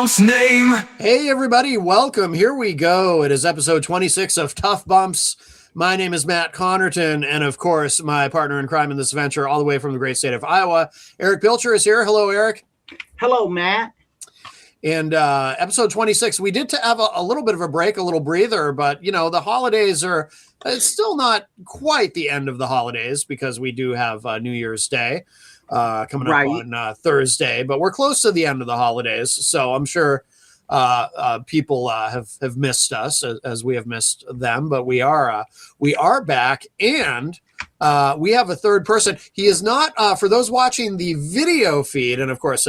Bump's name. Hey, everybody. Welcome. Here we go. It is episode 26 of Tough Bumps. My name is Matt Connerton, and of course, my partner in crime in this venture, all the way from the great state of Iowa, Eric Pilcher is here. Hello, Eric. Hello, Matt. And episode 26, we did have a little bit of a break, a little breather, but, you know, the holidays are it's still not quite the end of the holidays because we do have New Year's Day coming up on Thursday, but we're close to the end of the holidays. So I'm sure people have missed us as we have missed them, but we are back, and we have a third person. He is not for those watching the video feed, and of course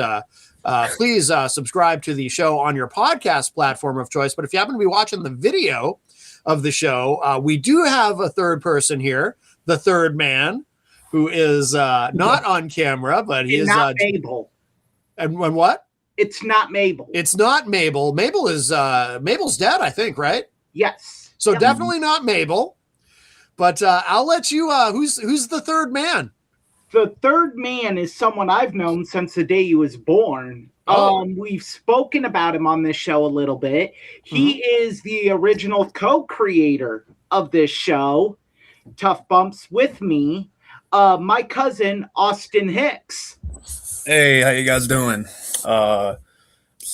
please subscribe to the show on your podcast platform of choice. But if you happen to be watching the video of the show, we do have a third person here, the third man, who is not on camera, but he is not Mabel. And what? It's not Mabel. It's not Mabel. Mabel's dead, I think, right? Yes. So definitely not Mabel. But I'll let you. Who's the third man? The third man is someone I've known since the day he was born. We've spoken about him on this show a little bit. He is the original co-creator of this show, Tough Bumps, with me. My cousin, Austin Hicks. Hey, how you guys doing? It's a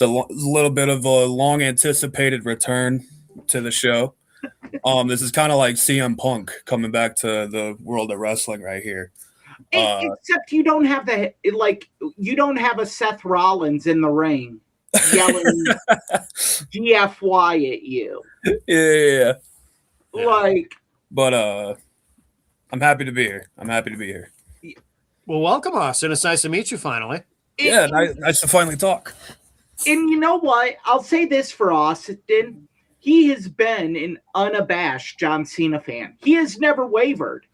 little bit of a long anticipated return to the show. This is kind of like CM Punk coming back to the world of wrestling right here. Except you don't have you don't have a Seth Rollins in the ring yelling GFY at you. Yeah. But I'm happy to be here. Well, welcome, Austin. It's nice to meet you finally. Nice to finally talk. And you know what? I'll say this for Austin. He has been an unabashed John Cena fan. He has never wavered.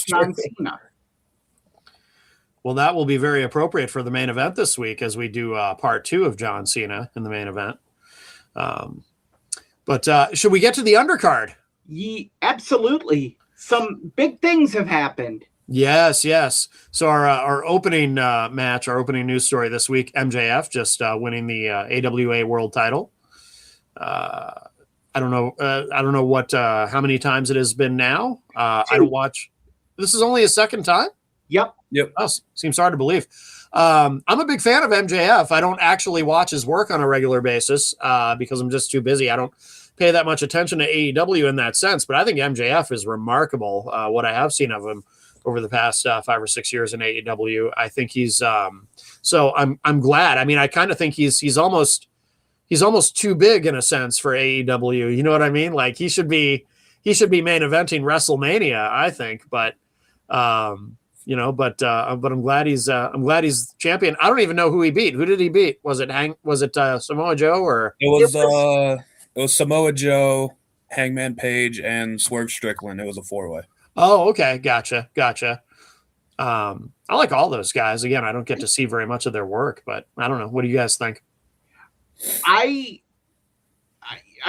John Cena. Well, that will be very appropriate for the main event this week as we do part 2 of John Cena in the main event. But should we get to the undercard? Absolutely. Some big things have happened. Yes. So our opening match, our opening news story this week, MJF just winning the AWA World Title. I don't know what how many times it has been now. I don't watch. This is only a second time. Yep. Oh, seems hard to believe. I'm a big fan of MJF. I don't actually watch his work on a regular basis because I'm just too busy. I don't pay that much attention to AEW in that sense. But I think MJF is remarkable. What I have seen of him over the past 5 or 6 years in AEW, I think he's. So I'm glad. I mean, I kind of think he's almost too big in a sense for AEW. You know what I mean? Like he should be main eventing WrestleMania, I think. But but I'm glad he's champion. I don't even know who he beat. Who did he beat? Was it Samoa Joe or it was Samoa Joe, Hangman Page, and Swerve Strickland. It was a 4-way. Oh, okay, gotcha. I like all those guys. Again, I don't get to see very much of their work, but I don't know. What do you guys think? I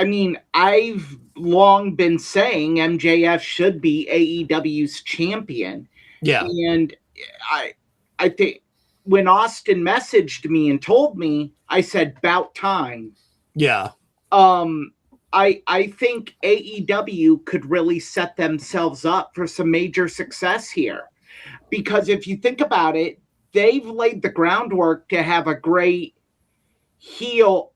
mean, I've long been saying MJF should be AEW's champion. Yeah. And I think when Austin messaged me and told me, I said, "'Bout time." Yeah. I think AEW could really set themselves up for some major success here. Because if you think about it, they've laid the groundwork to have a great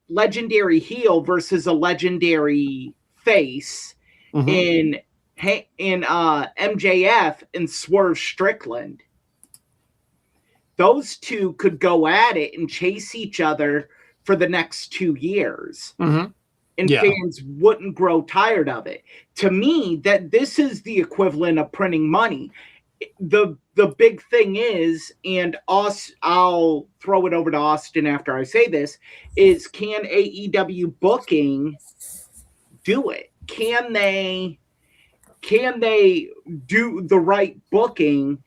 legendary heel versus a legendary face in MJF and Swerve Strickland. Those two could go at it and chase each other for the next 2 years. And fans wouldn't grow tired of it. To me, that this is the equivalent of printing money. The big thing is, and I'll throw it over to Austin after I say this, is can AEW booking do it? Can they do the right booking?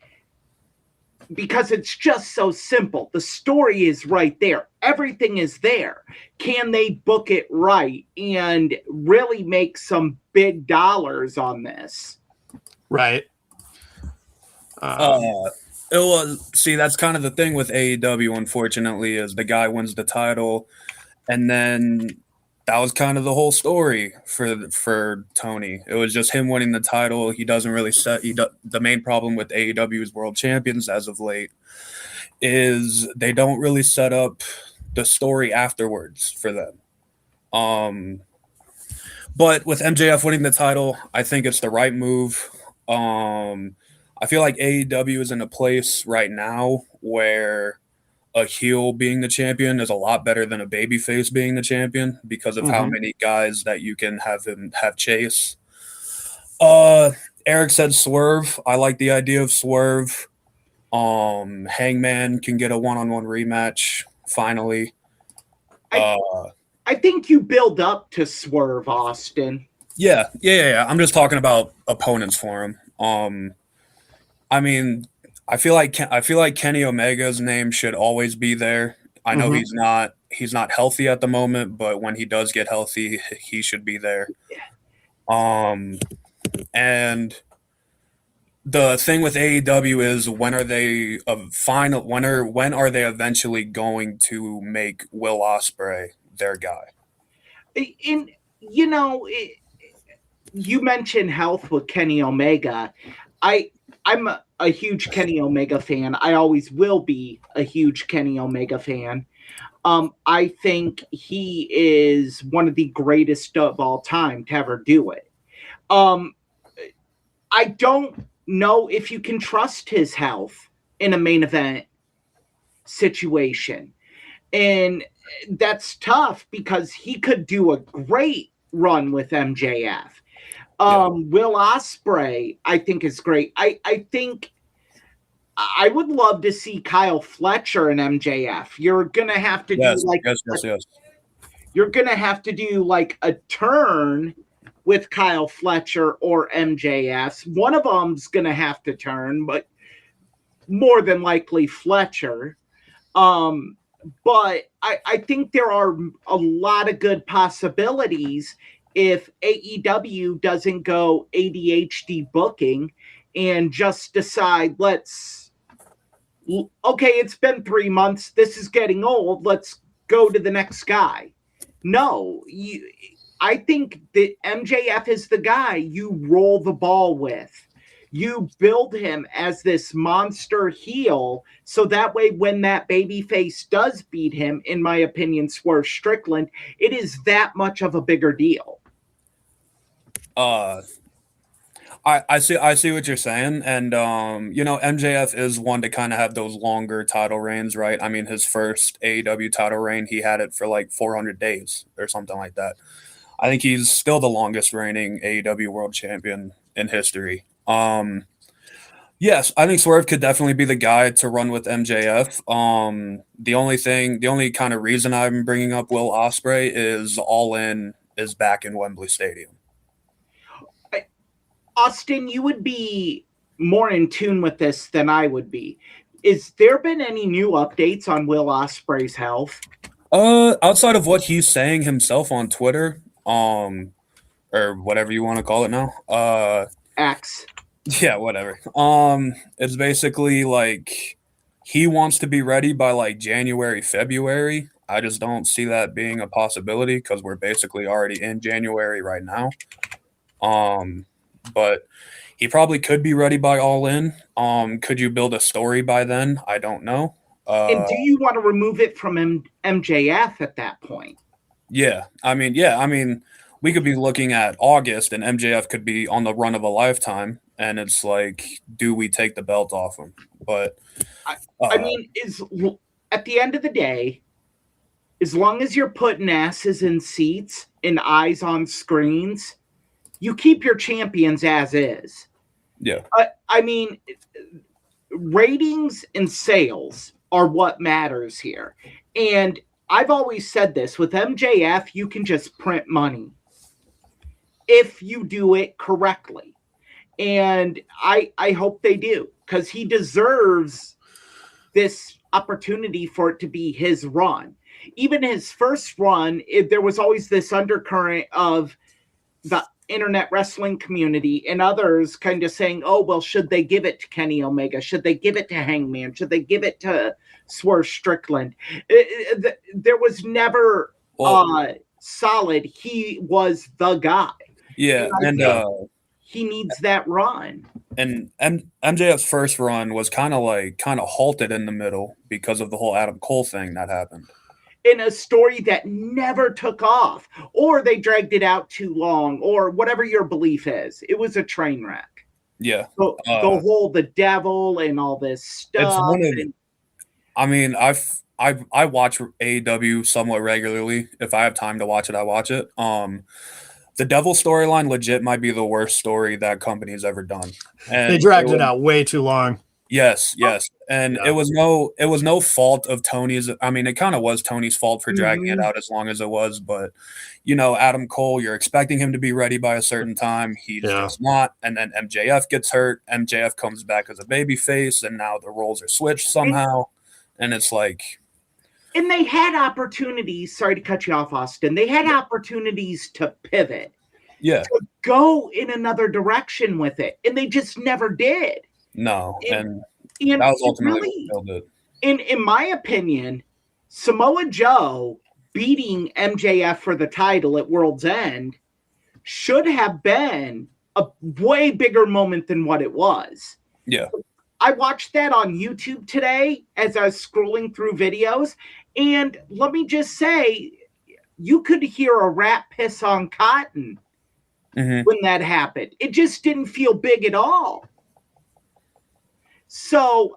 Because it's just so simple. The story is right there. Everything is there. Can they book it right and really make some big dollars on this? Right. It was, see, that's kind of the thing with AEW, unfortunately, is the guy wins the title, and then that was kind of the whole story for Tony. It was just him winning the title. He doesn't really set. The main problem with AEW's world champions as of late is they don't really set up the story afterwards for them. But with MJF winning the title, I think it's the right move. I feel like AEW is in a place right now where a heel being the champion is a lot better than a babyface being the champion because of how many guys that you can have chase. Eric said Swerve. I like the idea of Swerve. Hangman can get a one-on-one rematch finally. I think you build up to Swerve, Austin. Yeah. I'm just talking about opponents for him. I mean, I feel like Kenny Omega's name should always be there. I know he's not healthy at the moment, but when he does get healthy, he should be there. And the thing with AEW is when are they when are they eventually going to make Will Ospreay their guy? You mentioned health with Kenny Omega. I'm a huge Kenny Omega fan. I always will be a huge Kenny Omega fan. I think he is one of the greatest of all time to ever do it. I don't know if you can trust his health in a main event situation. And that's tough because he could do a great run with MJF. Will Ospreay, I think, is great. I think I would love to see Kyle Fletcher and MJF. You're gonna have to You're gonna have to do like a turn with Kyle Fletcher or MJF. One of them's gonna have to turn, but more than likely Fletcher. But I think there are a lot of good possibilities if AEW doesn't go ADHD booking and just decide, it's been 3 months. This is getting old. Let's go to the next guy. No, I think that MJF is the guy you roll the ball with. You build him as this monster heel, so that way when that babyface does beat him, in my opinion, Swerve Strickland, it is that much of a bigger deal. I see what you're saying, and MJF is one to kind of have those longer title reigns, right? I mean, his first AEW title reign, he had it for like 400 days or something like that. I think he's still the longest reigning AEW world champion in history. Yes, I think Swerve could definitely be the guy to run with MJF. The only kind of reason I'm bringing up Will Ospreay is All In is back in Wembley Stadium. Austin, you would be more in tune with this than I would be. Is there been any new updates on Will Ospreay's health? Outside of what he's saying himself on Twitter, or whatever you want to call it now, X. Yeah, whatever. It's basically like he wants to be ready by like January, February. I just don't see that being a possibility because we're basically already in January right now. But he probably could be ready by All In. Could you build a story by then? I don't know. And do you want to remove it from MJF at that point? Yeah. I mean, we could be looking at August and MJF could be on the run of a lifetime. And it's like, do we take the belt off him? But I mean, at the end of the day, as long as you're putting asses in seats and eyes on screens, you keep your champions as is. Yeah. I mean, ratings and sales are what matters here. And I've always said this, with MJF, you can just print money if you do it correctly. And I hope they do, because he deserves this opportunity for it to be his run. Even his first run, there was always this undercurrent of internet wrestling community and others kind of saying, oh, well, should they give it to Kenny Omega? Should they give it to Hangman? Should they give it to Swerve Strickland? There was never solid. He was the guy. Yeah, and he needs that run. And MJF's first run was kind of halted in the middle because of the whole Adam Cole thing that happened. In a story that never took off, or they dragged it out too long, or whatever your belief is. It was a train wreck. Yeah. So, the devil and all this stuff. I watch AEW somewhat regularly. If I have time to watch it, I watch it. The devil storyline legit might be the worst story that company's ever done. And they dragged it out way too long. Yes. And it was no fault of Tony's. I mean, it kind of was Tony's fault for dragging it out as long as it was. But, Adam Cole, you're expecting him to be ready by a certain time. He's just not. And then MJF gets hurt. MJF comes back as a babyface, and now the roles are switched somehow. And it's like... And they had opportunities. Sorry to cut you off, Austin. They had opportunities to pivot. Yeah. To go in another direction with it. And they just never did. No, and that was ultimately what killed it. In my opinion, Samoa Joe beating MJF for the title at World's End should have been a way bigger moment than what it was. Yeah. I watched that on YouTube today as I was scrolling through videos, and let me just say, you could hear a rat piss on cotton when that happened. It just didn't feel big at all. So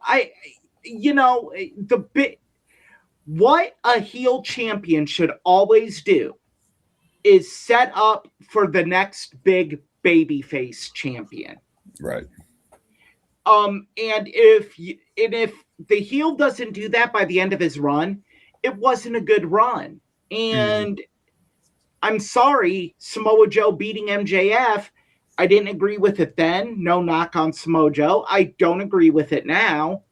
what a heel champion should always do is set up for the next big babyface champion. Right. And if the heel doesn't do that by the end of his run, it wasn't a good run. And I'm sorry, Samoa Joe beating MJF. I didn't agree with it then. No knock on Samoa Joe. I don't agree with it now.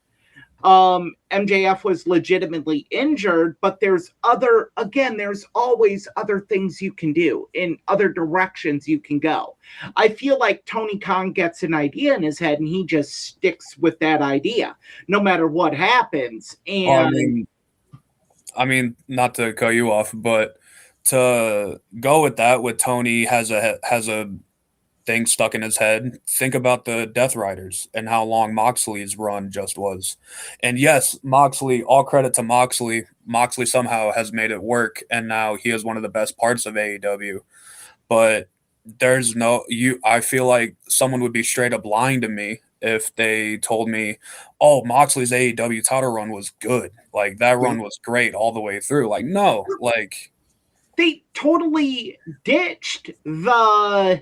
MJF was legitimately injured, but there's always other things you can do, in other directions you can go. I feel like Tony Khan gets an idea in his head and he just sticks with that idea, no matter what happens. And I mean, not to cut you off, but to go with that, with Tony has a thing stuck in his head. Think about the Death Riders and how long Moxley's run just was. And yes, Moxley, all credit to Moxley. Moxley somehow has made it work, and now he is one of the best parts of AEW. But I feel like someone would be straight up lying to me if they told me, oh, Moxley's AEW title run was good. Like, that run was great all the way through. Like, no, like... They totally ditched the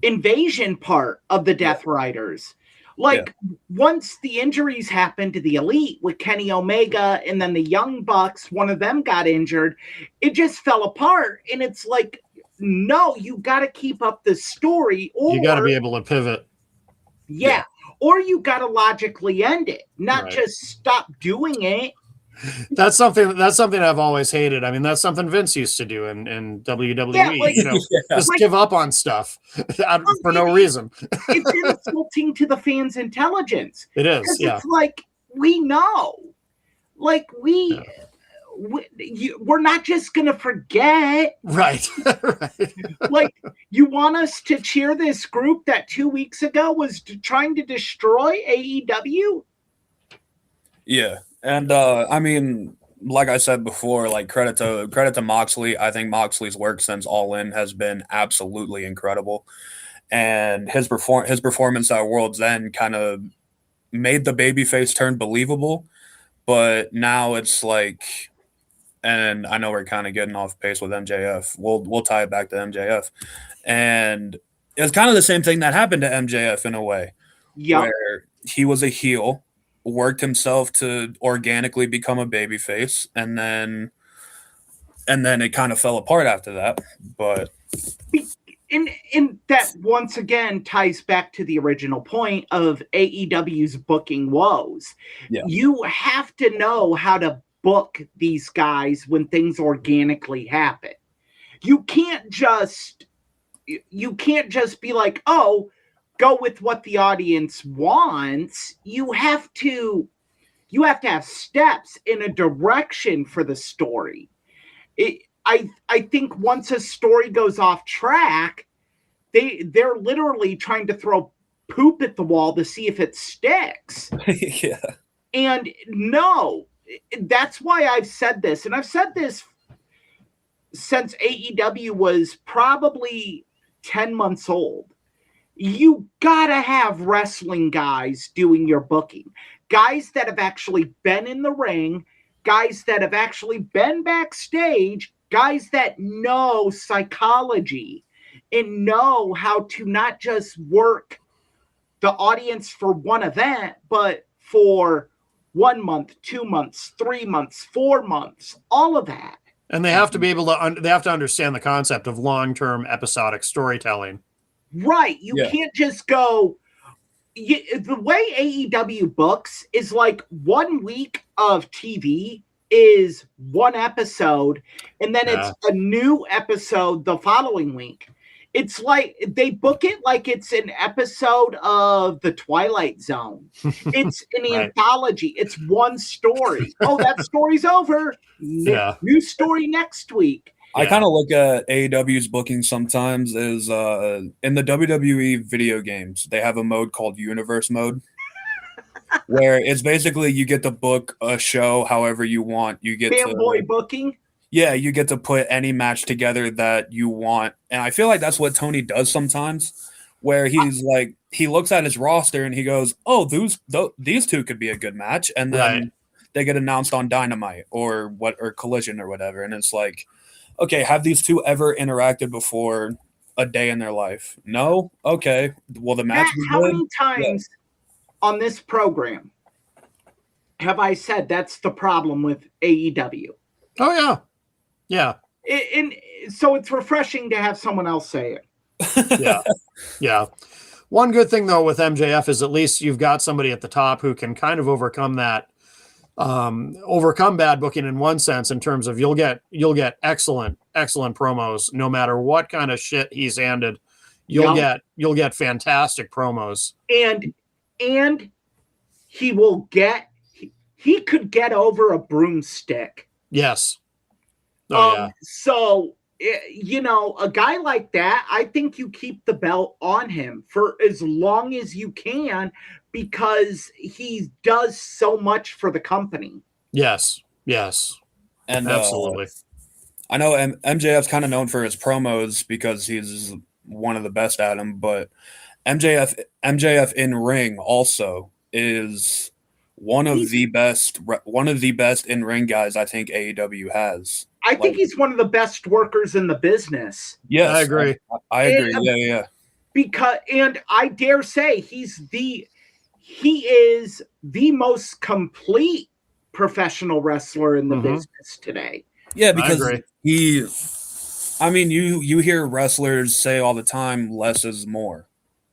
invasion part of the Death Riders. Once the injuries happened to the Elite with Kenny Omega and then the Young Bucks, one of them got injured, it just fell apart. And it's like, no, you got to keep up the story. Or you got to be able to pivot. Yeah. Or you got to logically end it, not just stop doing it. That's something I've always hated. I mean, that's something Vince used to do in WWE. Just give up on stuff for no reason. It's insulting to the fans' intelligence. It is. It's like, we know, like we're not just gonna forget, right? Like, you want us to cheer this group that 2 weeks ago was trying to destroy AEW? Yeah. And I mean, like I said before, like credit to Moxley. I think Moxley's work since All In has been absolutely incredible, and his performance at World's End kind of made the babyface turn believable. But now it's like, and I know we're kind of getting off pace with MJF. We'll tie it back to MJF, and it's kind of the same thing that happened to MJF in a way, where he was a heel, worked himself to organically become a babyface, and then it kind of fell apart after that. But and that once again ties back to the original point of AEW's booking woes. You have to know how to book these guys when things organically happen. You can't just you can't just be like, oh, go with what the audience wants. You have to have steps in a direction for the story. I think once a story goes off track, they're literally trying to throw poop at the wall to see if it sticks. Yeah. And no, that's why I've said this, and I've said this since AEW was probably 10 months old. You gotta have wrestling guys doing your booking, guys that have actually been in the ring, guys that have actually been backstage, guys that know psychology and know how to not just work the audience for one event, but for 1 month, 2 months, 3 months, 4 months, all of that. And they have to be able to, they have to understand the concept of long-term episodic storytelling. Right. You can't just go, the way AEW books is like 1 week of TV is one episode, and then it's a new episode the following week. It's like they book it like it's an episode of The Twilight Zone. It's an anthology. It's one story. Oh, that story's over. New story next week. I kind of look at AEW's booking sometimes as in the WWE video games, they have a mode called Universe Mode, where it's basically you get to book a show however you want. You get fanboy booking. Yeah, you get to put any match together that you want. And I feel like that's what Tony does sometimes, where he's like, he looks at his roster and he goes, oh, these two could be a good match. And then they get announced on Dynamite or Collision or whatever. And it's like, okay, have these two ever interacted before a day in their life? No? Okay. Will the match be good? How many times on this program have I said that's the problem with AEW? Oh, yeah. Yeah. And so it's refreshing to have someone else say it. Yeah. One good thing, though, with MJF is at least you've got somebody at the top who can kind of overcome that, overcome bad booking in one sense, in terms of you'll get excellent promos no matter what kind of shit he's handed. You'll get fantastic promos. And he will he could get over a broomstick. Yes. So, a guy like that, I think you keep the belt on him for as long as you can because he does so much for the company. Yes. And absolutely. I know MJF's kind of known for his promos because he's one of the best at them, but MJF in ring also is one of the best in ring guys I think AEW has. I think he's one of the best workers in the business. Yes, I agree. I agree. Yeah. And I dare say he is the most complete professional wrestler in the business today. Yeah, because you hear wrestlers say all the time, less is more.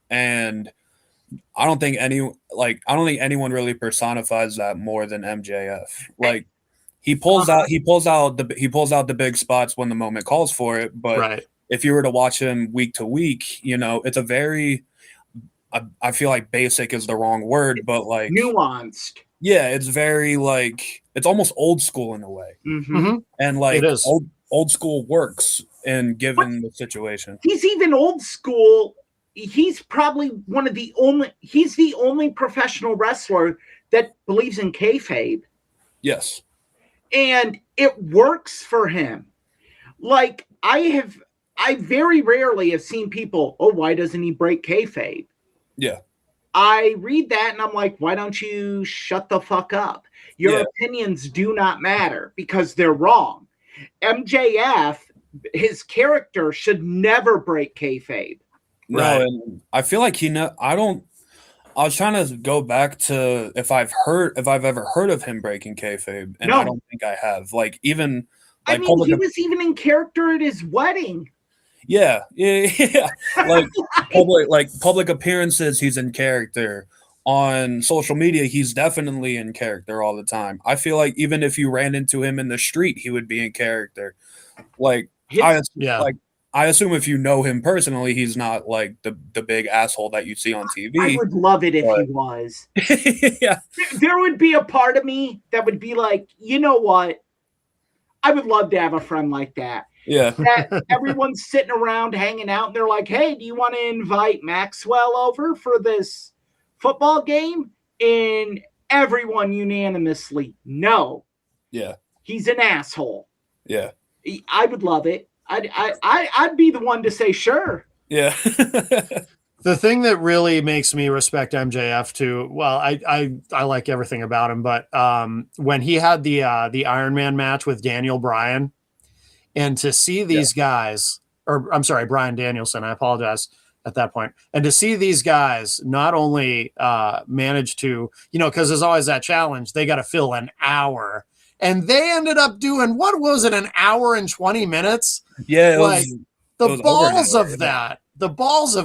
And I don't think anyone really personifies that more than MJF. Like he pulls out the big spots when the moment calls for it. But if you were to watch him week to week, it's a very, I feel like basic is the wrong word, but like nuanced. Yeah, it's very it's almost old school in a way. And like old school works in given the situation. He's even old school. He's probably he's the only professional wrestler that believes in kayfabe. Yes. And it works for him. Like I very rarely have seen people, oh, why doesn't he break kayfabe? Yeah. I read that and I'm like, why don't you shut the fuck up? Your opinions do not matter because they're wrong. MJF, his character should never break kayfabe. No, and I feel like I was trying to go back to if I've ever heard of him breaking kayfabe, and I don't think I have. Like even, he was even in character at his wedding. Yeah. Like public appearances, he's in character. On social media, he's definitely in character all the time. I feel like even if you ran into him in the street, he would be in character. I assume if you know him personally, he's not like the big asshole that you see on TV. I would love it if he was. Yeah. There would be a part of me that would be like, you know what? I would love to have a friend like that. Yeah. That everyone's sitting around hanging out and they're like, hey, do you want to invite Maxwell over for this football game? And everyone unanimously, no. Yeah. He's an asshole. Yeah. I would love it. I'd be the one to say sure. Yeah. The thing that really makes me respect MJF too, well, I like everything about him, but when he had the Iron Man match with Daniel Bryan, and to see these guys, or I'm sorry, Bryan Danielson, I apologize at that point, and to see these guys not only manage to, because there's always that challenge, they got to fill an hour. And they ended up doing, what was it, an hour and 20 minutes? Yeah, the balls of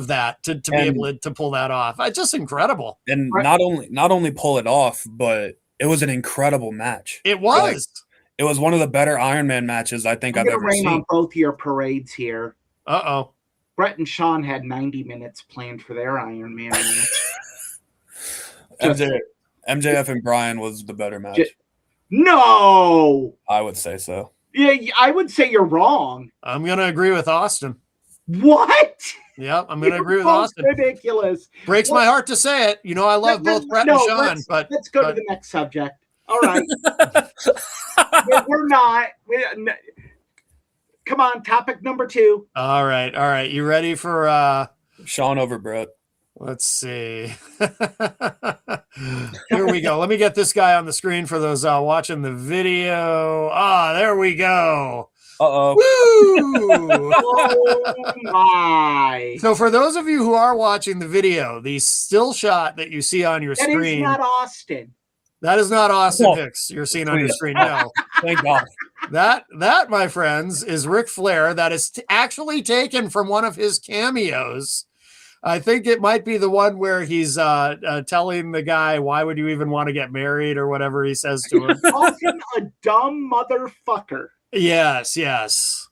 that to be able to pull that off. Just incredible. And not only pull it off, but it was an incredible match. It was. It was one of the better Iron Man matches I think I've ever seen. On both your parades here. Uh-oh. Brett and Sean had 90 minutes planned for their Iron Man match. MJF and Bryan was the better match. No! I would say so. Yeah, I would say you're wrong. I'm going to agree with Austin. What? Yeah, I'm going to agree with Austin. Ridiculous. Breaks my heart to say it. I love both Brett and Sean. Let's go to the next subject. All right. We're not. Come on, topic number 2. All right. You ready for Sean over Brett? Let's see. Here we go. Let me get this guy on the screen for those watching the video. There we go. Uh-oh. Woo! Oh my. So for those of you who are watching the video, the still shot that you see on your screen. That is not Austin. That is not Austin Hicks you're seeing on your screen. No. Thank God. That, my friends, is Ric Flair. That is actually taken from one of his cameos. I think it might be the one where he's telling the guy, why would you even want to get married, or whatever he says to him. Calls him a dumb motherfucker. Yes.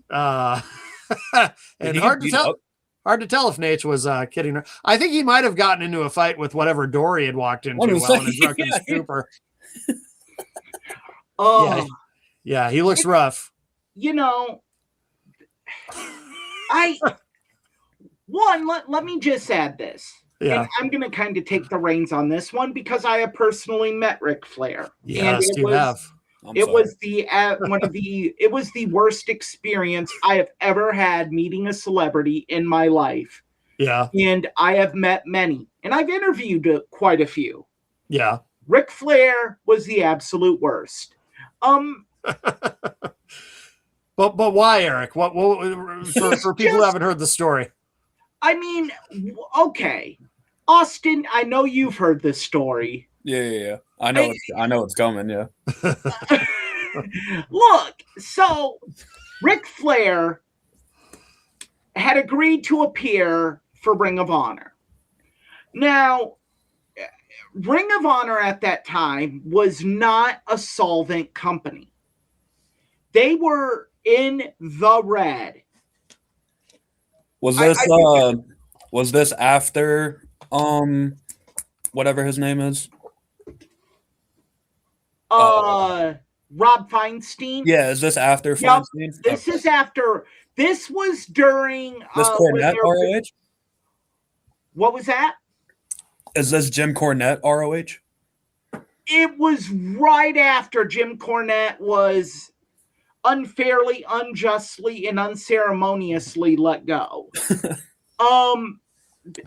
And hard to tell if Nate was kidding her. I think he might have gotten into a fight with whatever door he had walked into while in a drunken stupor. Oh. Yeah, he looks rough. Let me just add this. Yeah. And I'm going to kind of take the reins on this one because I have personally met Ric Flair. Yes, you have. It was the worst experience I have ever had meeting a celebrity in my life. Yeah. And I have met many, and I've interviewed quite a few. Yeah. Ric Flair was the absolute worst. But why, Eric? What for people who haven't heard the story? I mean, okay, Austin, I know you've heard this story. Yeah. I know it's coming. Yeah. Look, so Ric Flair had agreed to appear for Ring of Honor. Now, Ring of Honor at that time was not a solvent company. They were in the red. Was this after whatever his name is? Rob Feinstein. Yeah, is this after Feinstein? This is after. This was during this Cornette ROH. What was that? Is this Jim Cornette ROH? It was right after Jim Cornette was unfairly, unjustly, and unceremoniously let go.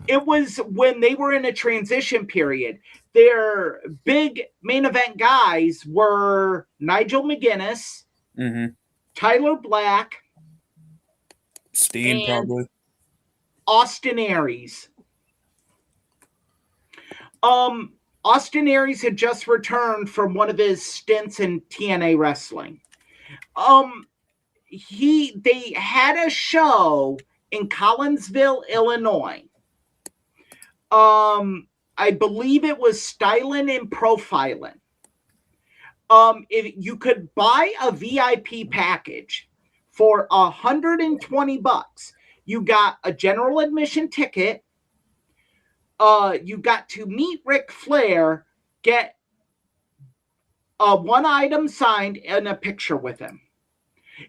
It was when they were in a transition period. Their big main event guys were Nigel McGuinness, Tyler Black, Steen, probably Austin Aries. Austin Aries had just returned from one of his stints in TNA wrestling. They had a show in Collinsville, Illinois. I believe it was Styling and Profiling. If you could buy a VIP package for $120. You got a general admission ticket. You got to meet Ric Flair, get one item signed and a picture with him.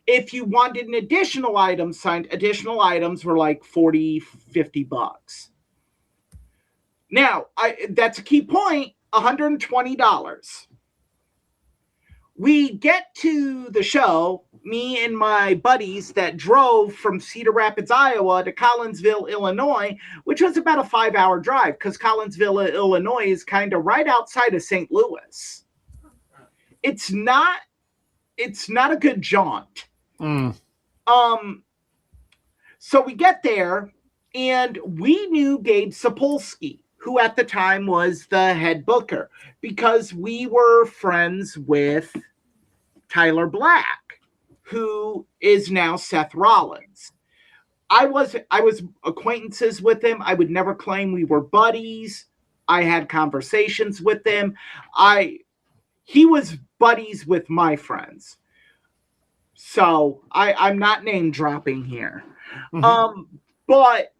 If you wanted an additional item signed, additional items were like $40, $50. Now, that's a key point, $120. We get to the show, me and my buddies that drove from Cedar Rapids, Iowa to Collinsville, Illinois, which was about a 5-hour drive because Collinsville, Illinois is kind of right outside of St. Louis. It's not a good jaunt. So we get there and we knew Gabe Sapolsky, who at the time was the head booker, because we were friends with Tyler Black, who is now Seth Rollins. I was acquaintances with him. I would never claim we were buddies. I had conversations with him. He was buddies with my friends. So I'm not name dropping here. But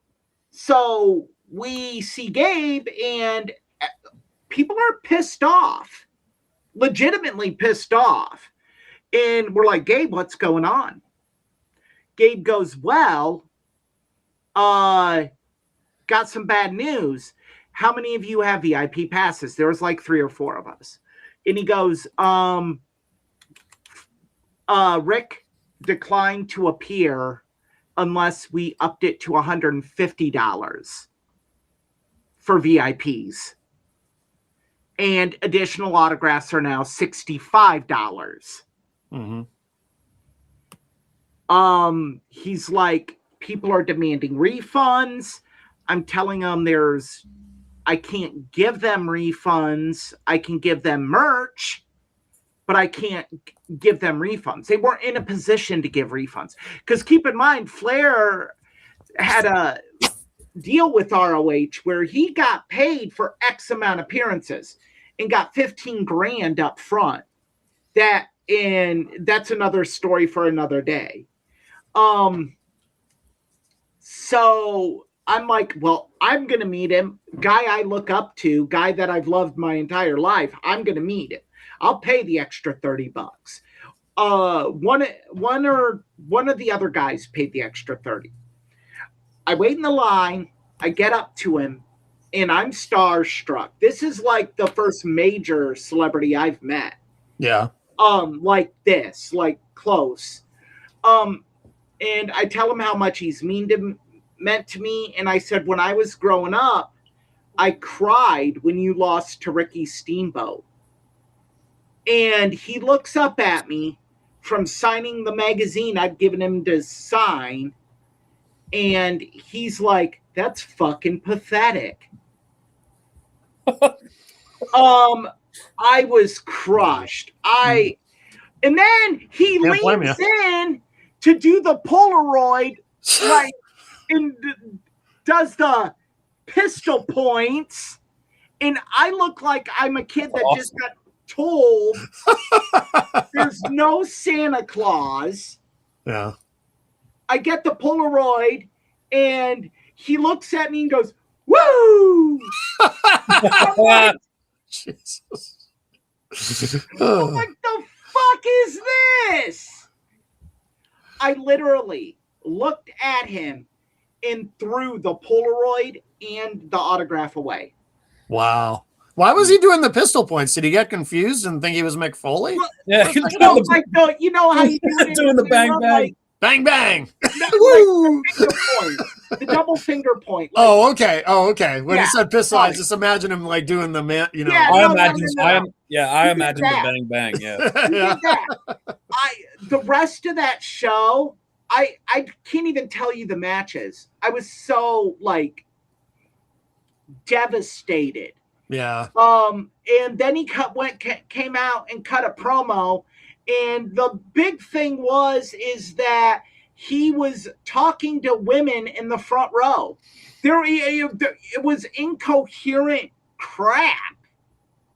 so we see Gabe and people are pissed off, legitimately pissed off. And we're like, Gabe, what's going on? Gabe goes, well, got some bad news. How many of you have VIP passes? There was like 3 or 4 of us. And he goes, Rick declined to appear unless we upped it to $150 for VIPs. And additional autographs are now $65. He's like, people are demanding refunds. I'm telling them I can't give them refunds. I can give them merch, but I can't give them refunds. They weren't in a position to give refunds. Because keep in mind, Flair had a deal with ROH where he got paid for X amount of appearances and got $15,000 up front. That's another story for another day. So I'm like, well, I'm going to meet him. Guy I look up to, guy that I've loved my entire life. I'm going to meet him. I'll pay the extra $30. One of the other guys paid the extra $30. I wait in the line. I get up to him and I'm starstruck. This is like the first major celebrity I've met. Yeah. Like this, like close. And I tell him how much he's meant to me. And I said, when I was growing up, I cried when you lost to Ricky Steamboat. And he looks up at me from signing the magazine I'd given him to sign. And he's like, that's fucking pathetic. I was crushed. And then he leans in to do the Polaroid, like, and does the pistol points. And I look like I'm a kid that just got told there's no Santa Claus. Yeah. I get the Polaroid and he looks at me and goes, woo! Like, Jesus. I'm like, the fuck is this? I literally looked at him and threw the Polaroid and the autograph away. Wow. Why was he doing the pistol points? Did he get confused and think he was Mick Foley? Well, yeah, you know how you do doing the bang bang. Like, bang bang. The double finger point. Like, oh, okay. When he said pistol, I just imagine him like doing the man. You know, I imagine the bang bang. Yeah. The rest of that show, I can't even tell you the matches. I was so like devastated. Yeah. And then he came out and cut a promo, and the big thing is that he was talking to women in the front row. It was incoherent crap.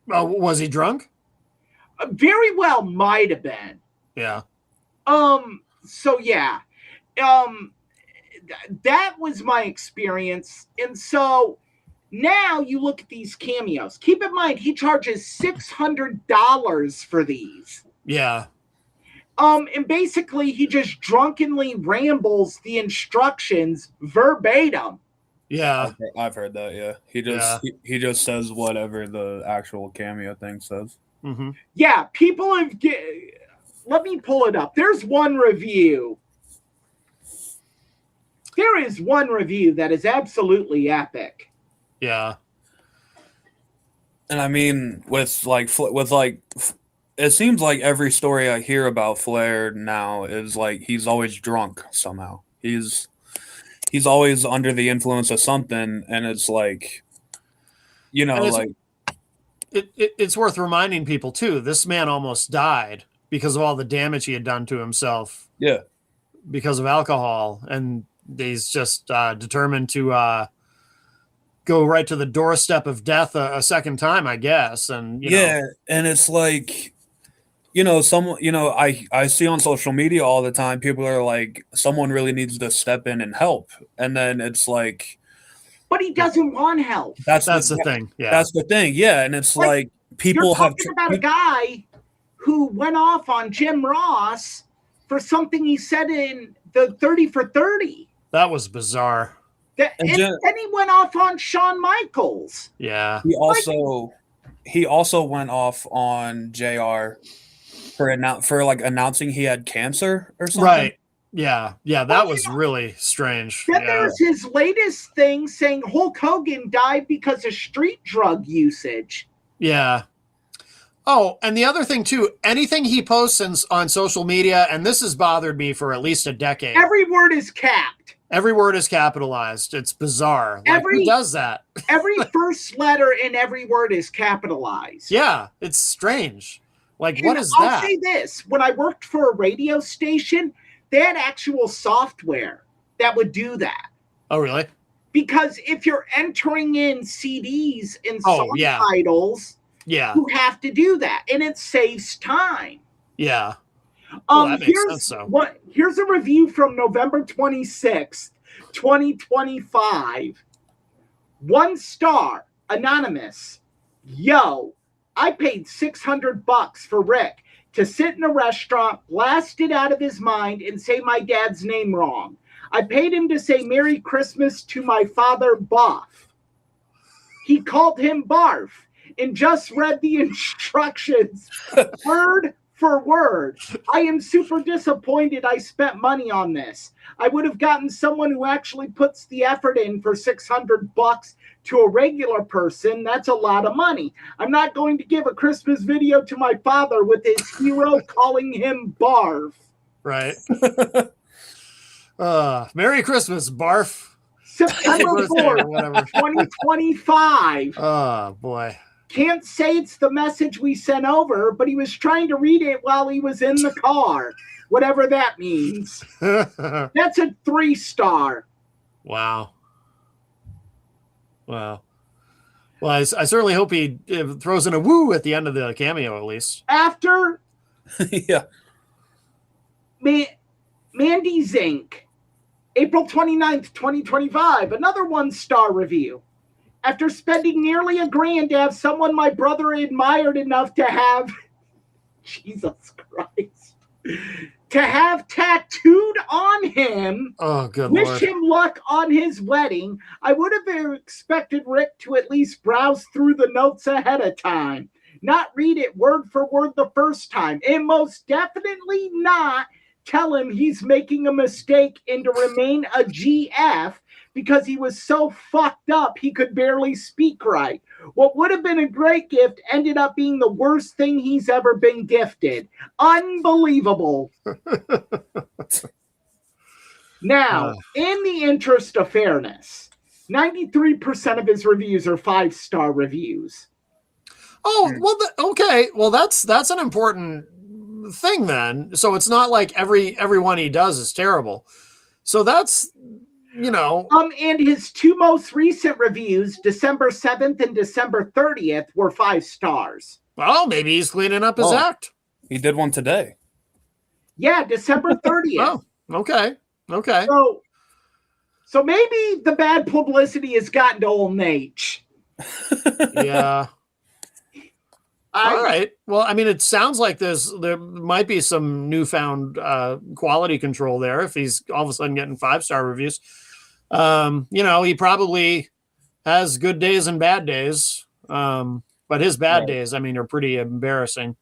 Was he drunk? Very well might have been. Yeah. So yeah, that was my experience. And so now you look at these cameos. Keep in mind, he charges $600 for these. Yeah. And basically he just drunkenly rambles the instructions verbatim. Yeah. I've heard that. Yeah. He just says whatever the actual cameo thing says. Mm-hmm. Yeah. People have let me pull it up. There's one review. There is one review that is absolutely epic. Yeah. And I mean, it seems like every story I hear about Flair now is like he's always drunk somehow. He's always under the influence of something, and it's like, you know, like it's worth reminding people too. This man almost died because of all the damage he had done to himself. Yeah, because of alcohol, and he's just determined to go right to the doorstep of death a second time, I guess. And you know. And it's like, I see on social media all the time, people are like, someone really needs to step in and help, and then it's like, but he doesn't want help. That's the thing. Yeah, that's the thing. Yeah, and it's like people you're talking about a guy who went off on Jim Ross for something he said in the 30 for 30. That was bizarre. And then he went off on Shawn Michaels. Yeah. He also went off on JR for announcing he had cancer or something. Right. Yeah. Yeah. That was really strange. Then there's his latest thing saying Hulk Hogan died because of street drug usage. Yeah. Oh, and the other thing too, anything he posts on social media, and this has bothered me for at least a decade. Every word is capped. Every word is capitalized. It's bizarre. Who does that? Every first letter in every word is capitalized. Yeah, it's strange. Like, what is that? I'll say this. When I worked for a radio station, they had actual software that would do that. Oh, really? Because if you're entering in CDs and song titles, you have to do that, and it saves time. Yeah. Well, that makes sense, so. Here's a review from November 26th, 2025. 1 star, anonymous. Yo, I paid $600 for Rick to sit in a restaurant, blast it out of his mind, and say my dad's name wrong. I paid him to say Merry Christmas to my father, Buff. He called him Barf and just read the instructions word for word. I am super disappointed I spent money on this. I would have gotten someone who actually puts the effort in for $600 to a regular person. That's a lot of money. I'm not going to give a Christmas video to my father with his hero calling him Barf. Right. Merry Christmas, Barf. September 4th, 2025. Oh, boy. Can't say it's the message we sent over, but he was trying to read it while he was in the car, whatever that means. That's a 3 star. Wow. Well, I certainly hope he throws in a woo at the end of the cameo, at least. After, yeah. Mandy Zink, April 29th, 2025, another 1 star review. After spending nearly $1,000 to have someone my brother admired enough to have, Jesus Christ, to have tattooed on him. Oh, good Wish Lord. him luck on his wedding. I would have expected Rick to at least browse through the notes ahead of time, not read it word for word the first time, and most definitely not tell him he's making a mistake and to remain a GF because he was so fucked up he could barely speak right. What would have been a great gift ended up being the worst thing he's ever been gifted. Unbelievable. Now, in the interest of fairness, 93% of his reviews are 5-star reviews. Oh, well, okay. Well, that's an important thing then. So it's not like every one he does is terrible. So that's, and his 2 most recent reviews, December 7th and December 30th, were 5 stars. Well, maybe he's cleaning up his act. He did one today. Yeah, December 30th. Oh, okay. Okay. So maybe the bad publicity has gotten to old Nate. Yeah. All right. Well, I mean, it sounds like there might be some newfound quality control there if he's all of a sudden getting 5-star reviews. He probably has good days and bad days. But his bad days, I mean, are pretty embarrassing.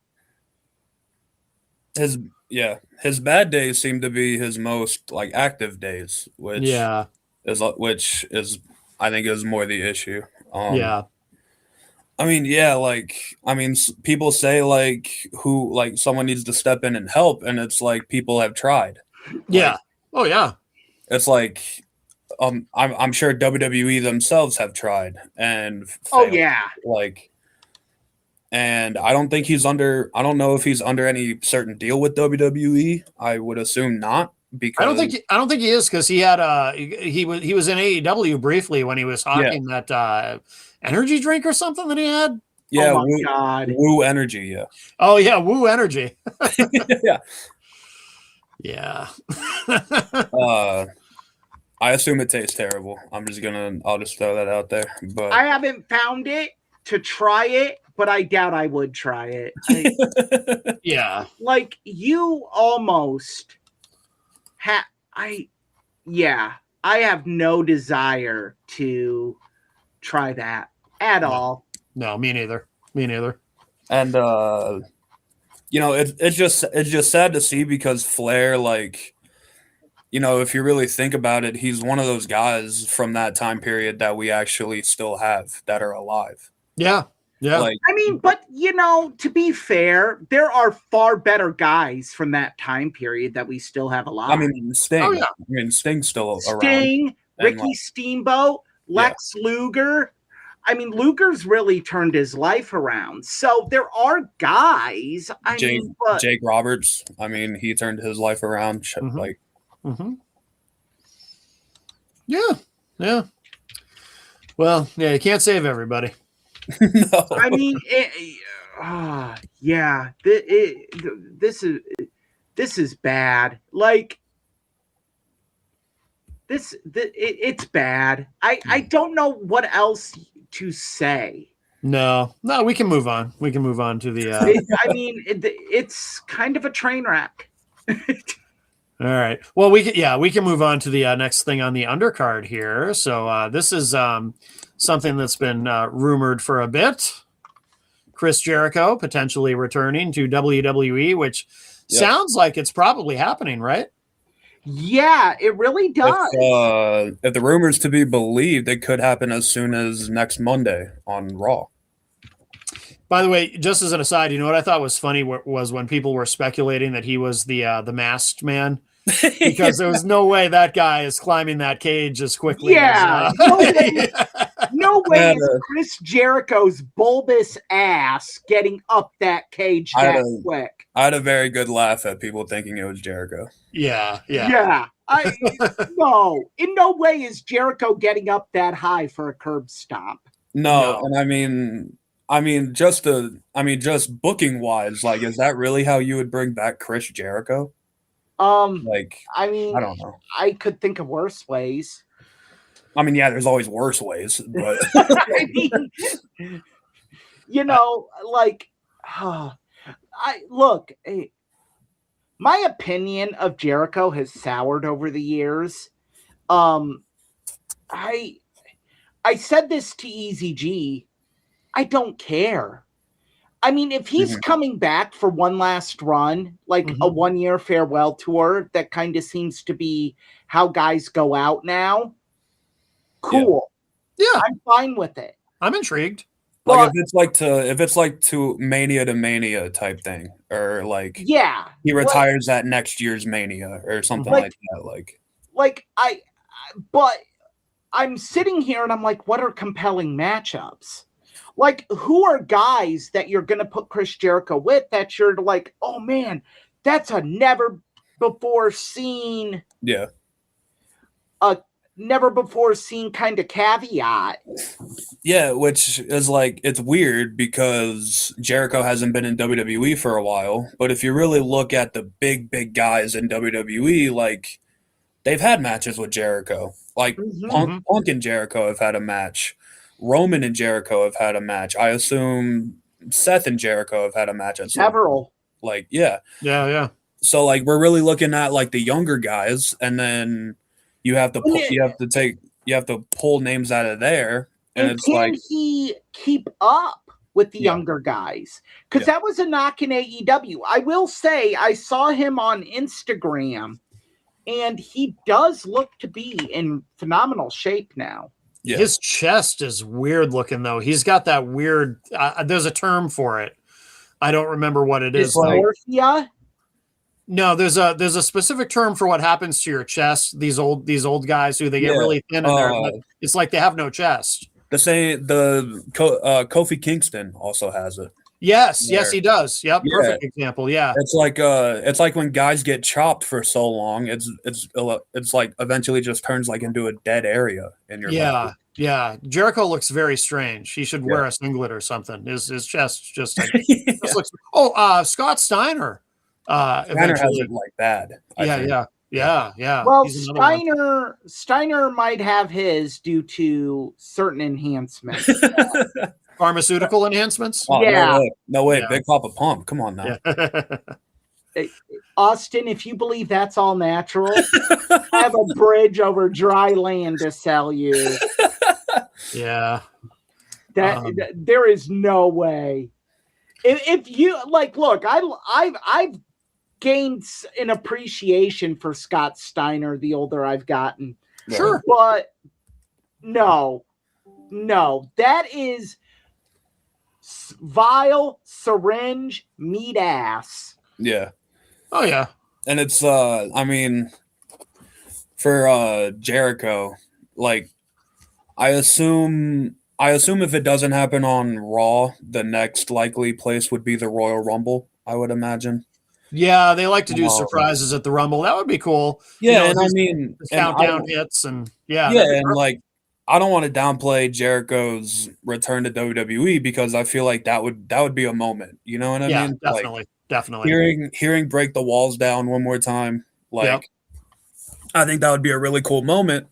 His bad days seem to be his most like active days, which is I think is more the issue. Yeah. I mean, people say like someone needs to step in and help, and it's like people have tried. Yeah. Oh yeah. It's like I'm sure WWE themselves have tried and failed. Oh yeah. And I don't know if he's under any certain deal with WWE. I would assume not, because I don't think he is, because he had he was in AEW briefly when he was hawking that energy drink or something that he had. Yeah, oh my God. Woo Energy, yeah. Oh yeah, Woo Energy. Yeah. Yeah. I assume it tastes terrible. I'll just throw that out there. But I haven't found it to try it, but I doubt I would try it. Yeah. Like, you almost I have no desire to try that at all. No, me neither. And it's just sad to see, because Flair, like, if you really think about it, he's one of those guys from that time period that we actually still have that are alive. Yeah. Yeah. I mean, but to be fair, there are far better guys from that time period that we still have alive. I mean, Sting. Oh, yeah. I mean, Sting's still around. Sting, Ricky Steamboat, Lex Luger. I mean, Luger's really turned his life around. So there are guys. Jake Roberts. I mean, he turned his life around. Yeah. Well, yeah, you can't save everybody. No. I mean, this is bad. Like, it's bad. I don't know what else to say. No, we can move on. We can move on to the. It's kind of a train wreck. All right. Well, we can move on to the next thing on the undercard here. So this is something that's been rumored for a bit. Chris Jericho potentially returning to WWE, which sounds like it's probably happening, right? Yeah, it really does. If the rumors to be believed, it could happen as soon as next Monday on Raw. By the way, just as an aside, you know what I thought was funny was when people were speculating that he was the masked man, because there was no way that guy is climbing that cage as quickly. Yeah, no way is Chris Jericho's bulbous ass getting up that cage that quick. I had a very good laugh at people thinking it was Jericho. Yeah. No, in no way is Jericho getting up that high for a curb stomp. No. And I mean, just booking wise, like, is that really how you would bring back Chris Jericho? I don't know. I could think of worse ways. I mean, yeah, there's always worse ways, but my opinion of Jericho has soured over the years. I said this to Easy G. I don't care. I mean, if he's coming back for one last run, like a 1-year farewell tour, that kind of seems to be how guys go out now. Cool. Yeah. I'm fine with it. I'm intrigued. Like, if it's like to Mania to Mania type thing, or like he retires at next year's Mania or something like that. But I'm sitting here and I'm like, what are compelling matchups? Like, who are guys that you're going to put Chris Jericho with that you're like, oh man, that's a never before seen never before seen kind of caveat. Yeah, which is like, it's weird because Jericho hasn't been in WWE for a while, but if you really look at the big guys in WWE, like they've had matches with Jericho. Like Punk and Jericho have had a match. Roman and Jericho have had a match. I assume Seth and Jericho have had a match at several. Like, yeah. Yeah. So like we're really looking at like the younger guys, and then you have to pull names out of there. And it's can he keep up with the younger guys? Because that was a knock in AEW. I will say I saw him on Instagram, and he does look to be in phenomenal shape now. Yeah. His chest is weird looking, though. He's got that weird. There's a term for it. I don't remember what it is. Dysmorphia? No, there's a specific term for what happens to your chest. These old guys who they get really thin and it's like they have no chest. Kofi Kingston also has it. Yes, he does. Yep, yeah. Perfect example. Yeah, it's like when guys get chopped for so long, it's like eventually just turns like into a dead area in your body. Yeah. Jericho looks very strange. He should wear a singlet or something. His chest just looks. Oh, Scott Steiner. Steiner has it like that. Yeah. Well, Steiner might have his due to certain enhancements. Pharmaceutical enhancements? Oh, no way. Big Papa Pump. Come on now. Austin, if you believe that's all natural, I have a bridge over dry land to sell you. Yeah. That there is no way. If you look, I've gained an appreciation for Scott Steiner the older I've gotten. Sure. But no, that is vile syringe meat ass. Yeah. Oh yeah. And it's I mean, for Jericho, like I assume if it doesn't happen on Raw, the next likely place would be the Royal Rumble, I would imagine. Yeah, they like to do surprises at the Rumble. That would be cool. Yeah, and I mean, countdown hits and and like I don't want to downplay Jericho's return to WWE because I feel like that would be a moment. You know what I mean? Definitely. Hearing Break the Walls Down one more time, I think that would be a really cool moment.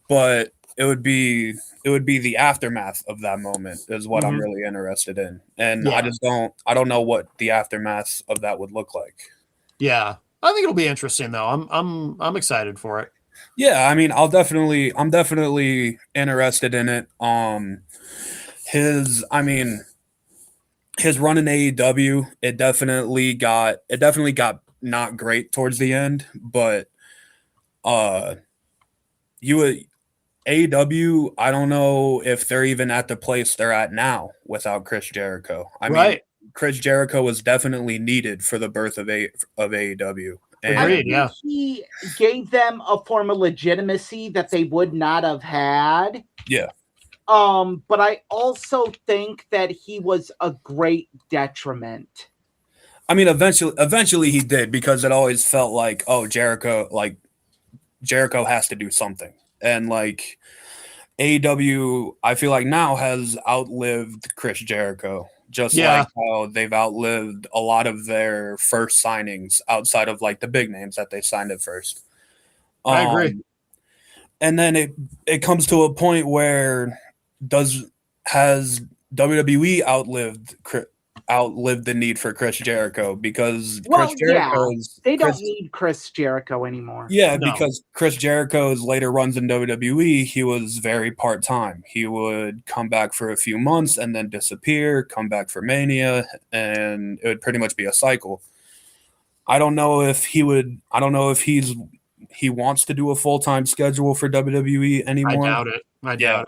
But it would be the aftermath of that moment is what I'm really interested in, and I don't know what the aftermath of that would look like. Yeah, I think it'll be interesting though. I'm excited for it. Yeah, I mean, I'm definitely interested in it. His run in AEW, it definitely got not great towards the end, but AEW, I don't know if they're even at the place they're at now without Chris Jericho. I mean, Chris Jericho was definitely needed for the birth of AEW. Agreed, yeah. He gave them a form of legitimacy that they would not have had. Yeah. But I also think that he was a great detriment. I mean, eventually he did, because it always felt like, oh, Jericho has to do something. And like AEW, I feel like now has outlived Chris Jericho. Just like how they've outlived a lot of their first signings outside of like the big names that they signed at first. I agree. And then it comes to a point where has WWE outlived the need for Chris Jericho, because they don't need Chris Jericho anymore. Yeah, because Chris Jericho's later runs in WWE, he was very part-time. He would come back for a few months and then disappear, come back for Mania, and it would pretty much be a cycle. I don't know if he wants to do a full-time schedule for WWE anymore. I doubt it.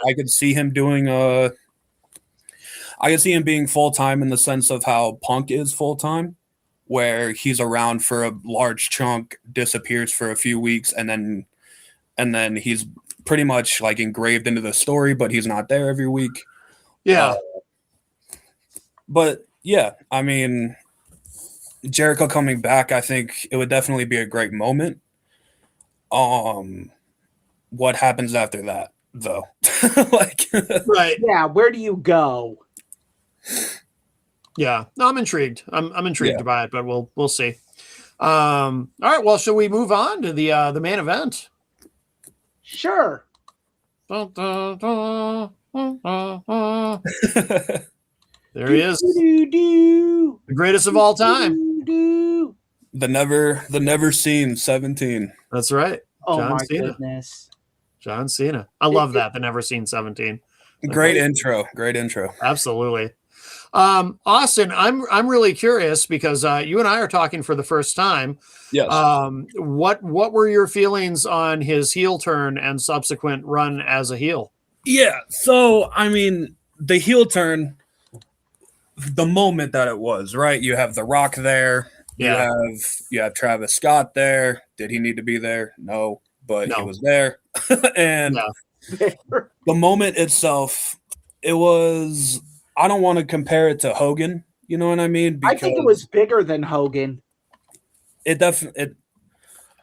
I could see him being full-time in the sense of how Punk is full-time, where he's around for a large chunk, disappears for a few weeks, and then he's pretty much like engraved into the story, but he's not there every week. Yeah. But yeah, I mean, Jericho coming back, I think it would definitely be a great moment. what happens after that, though. Like, right. Yeah, where do you go? Yeah. No, I'm intrigued. I'm intrigued Yeah. by it, but we'll see. All right. Well, shall we move on to the main event? Sure. There he is. The greatest of all time. The never seen 17. That's right. Oh John my Cena. goodness. John Cena. I love that. The never seen 17. Great intro. Great intro. Absolutely. Austin, I'm really curious because you and I are talking for the first time. Yes. What were your feelings on his heel turn and subsequent run as a heel? Yeah. So I mean, the heel turn, the moment that it was, right? You have The Rock there. Yeah. You have Travis Scott there. Did he need to be there? No, but he was there. And the moment itself, it was. I don't want to compare it to Hogan. You know what I mean? I think it was bigger than Hogan. It definitely.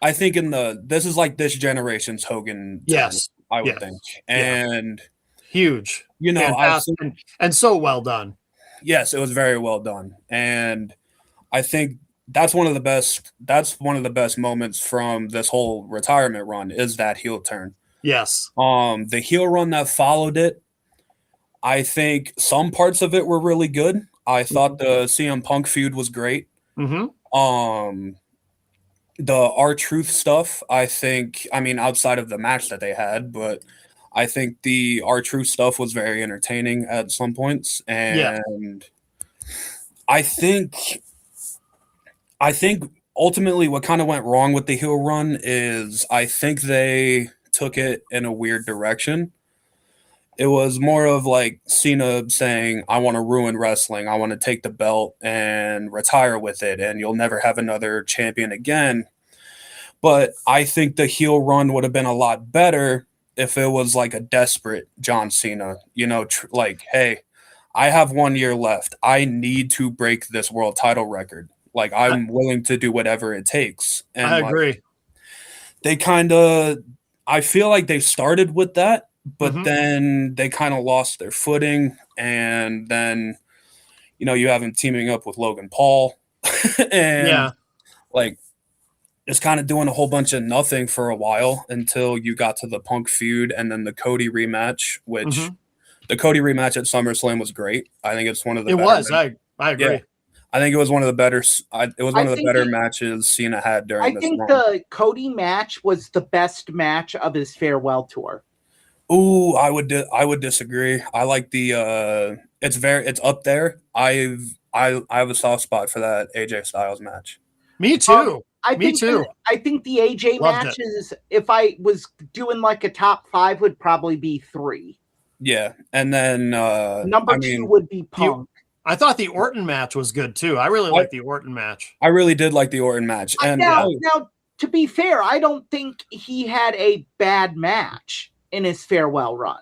I think this is like this generation's Hogan. Yes, I would think, and huge. You know, and so well done. Yes, it was very well done, and I think that's one of the best. That's one of the best moments from this whole retirement run is that heel turn. Yes. The heel run that followed it. I think some parts of it were really good. I thought the CM Punk feud was great. Mm-hmm. The R-Truth stuff, I mean, outside of the match that they had, but I think the R-Truth stuff was very entertaining at some points. And I think ultimately what kind of went wrong with the heel run is I think they took it in a weird direction. It was more of like Cena saying, I want to ruin wrestling. I want to take the belt and retire with it, and you'll never have another champion again. But I think the heel run would have been a lot better if it was like a desperate John Cena, you know, like, hey, I have 1 year left. I need to break this world title record. Like, I'm willing to do whatever it takes. And I agree. They kind of, I feel like they started with that, but then they kind of lost their footing. And then, you know, you have him teaming up with Logan Paul. And like, it's kind of doing a whole bunch of nothing for a while until you got to the Punk feud and then the Cody rematch, which the Cody rematch at SummerSlam was great. I think it's one of the better. I agree. Yeah. I think it was one of the better. It was one of the better matches Cena had during this run. I think the Cody match was the best match of his farewell tour. Ooh, I would disagree. I like the. It's up there. I have a soft spot for that AJ Styles match. Me too. I think the AJ matches, if I was doing like a top 5, would probably be 3. Yeah, and then number 2 would be Punk. I thought the Orton match was good too. I really liked the Orton match. I really did like the Orton match. And now, to be fair, I don't think he had a bad match in his farewell run.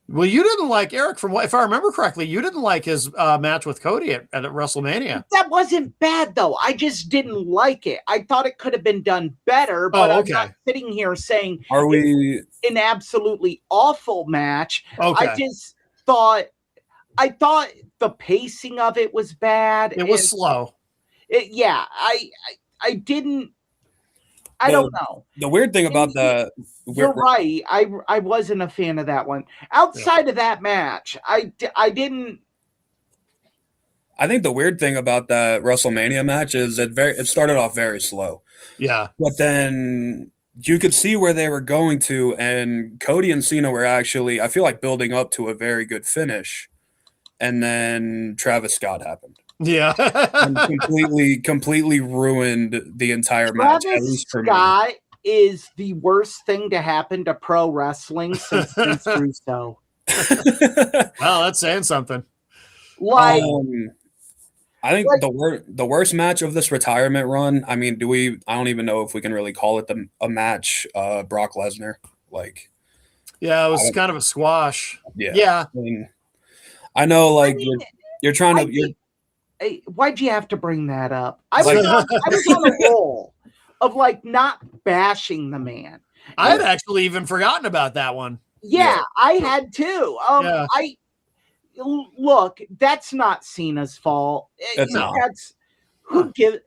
Well, you didn't like Eric if I remember correctly, you didn't like his match with Cody at WrestleMania. That wasn't bad though. I just didn't like it. I thought it could have been done better, but I'm not sitting here saying it's an absolutely awful match. I just thought the pacing of it was bad. It was slow. I didn't. I don't know. The weird thing about you're right. I wasn't a fan of that one. Outside of that match, I didn't. I think the weird thing about that WrestleMania match is it started off very slow. Yeah. But then you could see where they were going to, and Cody and Cena were actually, I feel like, building up to a very good finish. And then Travis Scott happened. Yeah. And completely ruined the entire match. Travis Scott is the worst thing to happen to pro wrestling since Vince Russo. Well, that's saying something. Like, I think the worst match of this retirement run. I mean, I don't even know if we can really call it a match. Brock Lesnar, like. Yeah, it was kind of a squash. Yeah. I know, like, you're trying to. Why'd you have to bring that up? I was on a roll of like not bashing the man. I had actually even forgotten about that one. Yeah, I had too. Look, that's not Cena's fault. That's who give.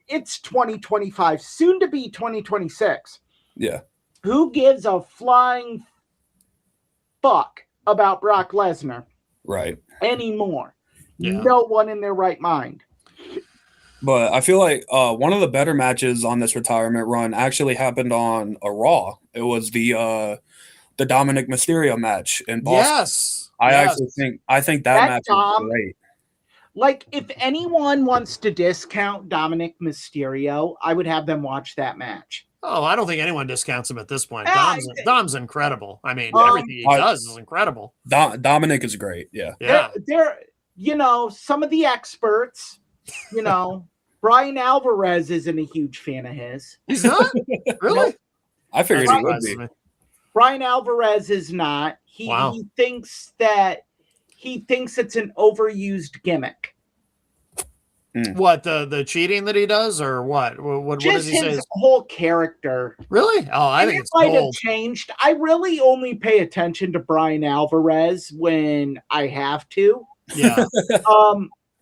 It's 2025, soon to be 2026. Yeah. Who gives a flying fuck about Brock Lesnar? Right. Anymore. Yeah. No one in their right mind. But I feel like one of the better matches on this retirement run actually happened on a Raw. It was the Dominic Mysterio match in Boston. Yes. I think that match was great. Like, if anyone wants to discount Dominic Mysterio, I would have them watch that match. Oh, I don't think anyone discounts him at this point. Dom's incredible. I mean, everything he does is incredible. Dominic is great. Yeah. They're some of the experts, Brian Alvarez isn't a huge fan of his. He's not? Really? I figured he would be. Brian Alvarez is not. He thinks it's an overused gimmick. What, the cheating that he does, or what? What does he say? His whole character. Really? Oh, I think it's might have changed. I really only pay attention to Brian Alvarez when I have to. Yeah.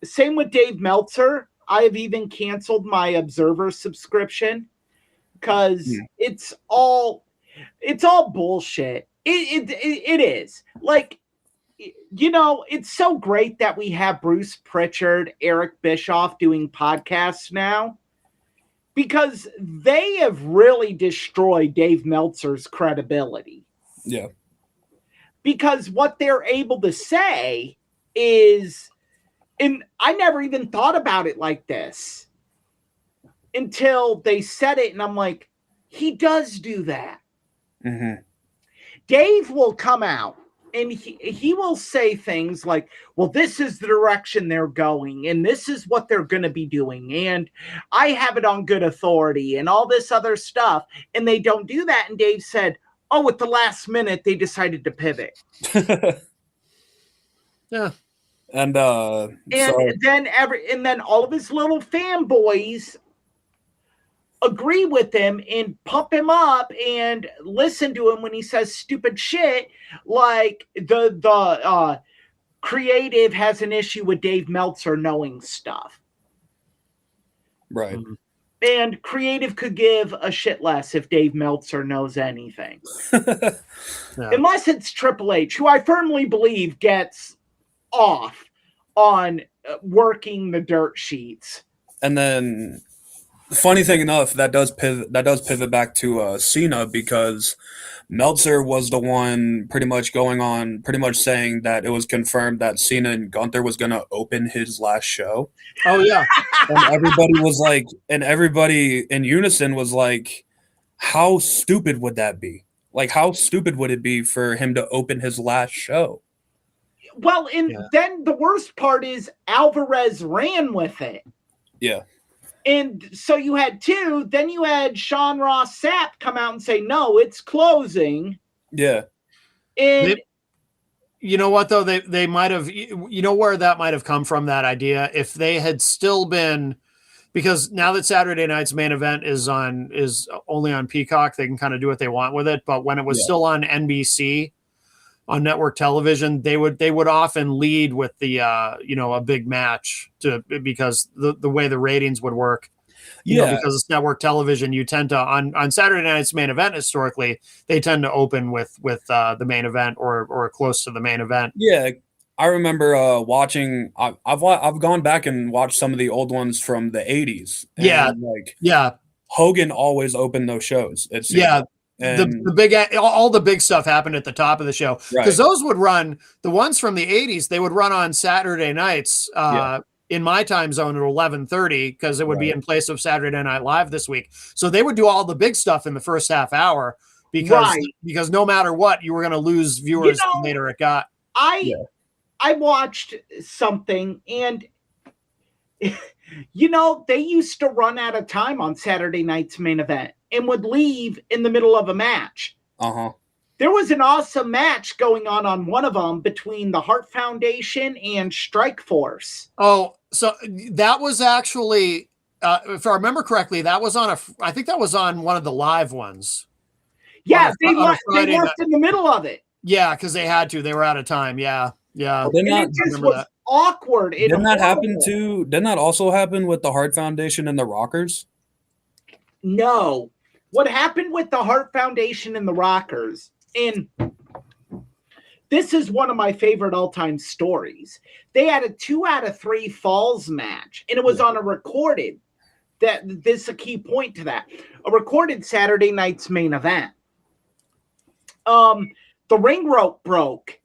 Same with Dave Meltzer. I have even canceled my Observer subscription because it's all bullshit. It is. Like, it's so great that we have Bruce Pritchard, Eric Bischoff doing podcasts now, because they have really destroyed Dave Meltzer's credibility. Yeah. Because what they're able to say is, and I never even thought about it like this until they said it, and I'm like, he does do that. Mm-hmm. Dave will come out and he will say things like, well, this is the direction they're going, and this is what they're going to be doing, and I have it on good authority, and all this other stuff. And they don't do that. And Dave said, oh, at the last minute, they decided to pivot. Yeah. And then all of his little fanboys agree with him and pump him up and listen to him when he says stupid shit, like the creative has an issue with Dave Meltzer knowing stuff. Right. And creative could give a shit less if Dave Meltzer knows anything. Unless it's Triple H, who I firmly believe gets off on working the dirt sheets. And then, funny thing enough, that does pivot back to Cena, because Meltzer was the one pretty much saying that it was confirmed that Cena and Gunther was going to open his last show. Oh yeah. And everybody in unison was like, how stupid would that be? Like, how stupid would it be for him to open his last show? Well, then the worst part is Alvarez ran with it. Yeah. And so you had two, then you had Sean Ross Sapp come out and say, no, it's closing. Yeah. And you know what, though? They might have, where that might have come from, that idea, if they had still been, because now that Saturday night's main event is only on Peacock, they can kind of do what they want with it. But when it was still on NBC, on network television, they would often lead with the a big match because the way the ratings would work. Because it's network television, you tend to on Saturday night's main event, historically they tend to open with the main event or close to the main event. Yeah, I remember watching. I've gone back and watched some of the old ones from the 80s. Hogan always opened those shows. And all the big stuff happened at the top of the show, because those would run, the ones from the 80s, they would run on Saturday nights in my time zone at 11:30, because it would be in place of Saturday Night Live this week. So they would do all the big stuff in the first half hour because no matter what, you were going to lose viewers the later it got. I watched something, and they used to run out of time on Saturday night's main event and would leave in the middle of a match. Uh-huh. There was an awesome match going on one of them between the Hart Foundation and Strike Force. Oh, so that was actually, if I remember correctly, that was I think that was on one of the live ones. Yeah, they worked in the middle of it. Yeah, because they had to. They were out of time. Yeah. Well, it just was awkward. Didn't that happen too? Didn't that also happen with the Hart Foundation and the Rockers? No. What happened with the Hart Foundation and the Rockers, and this is one of my favorite all-time stories. They had a 2 out of 3 falls match, and it was on a recorded. This is a key point to that. A recorded Saturday night's main event. The ring rope broke.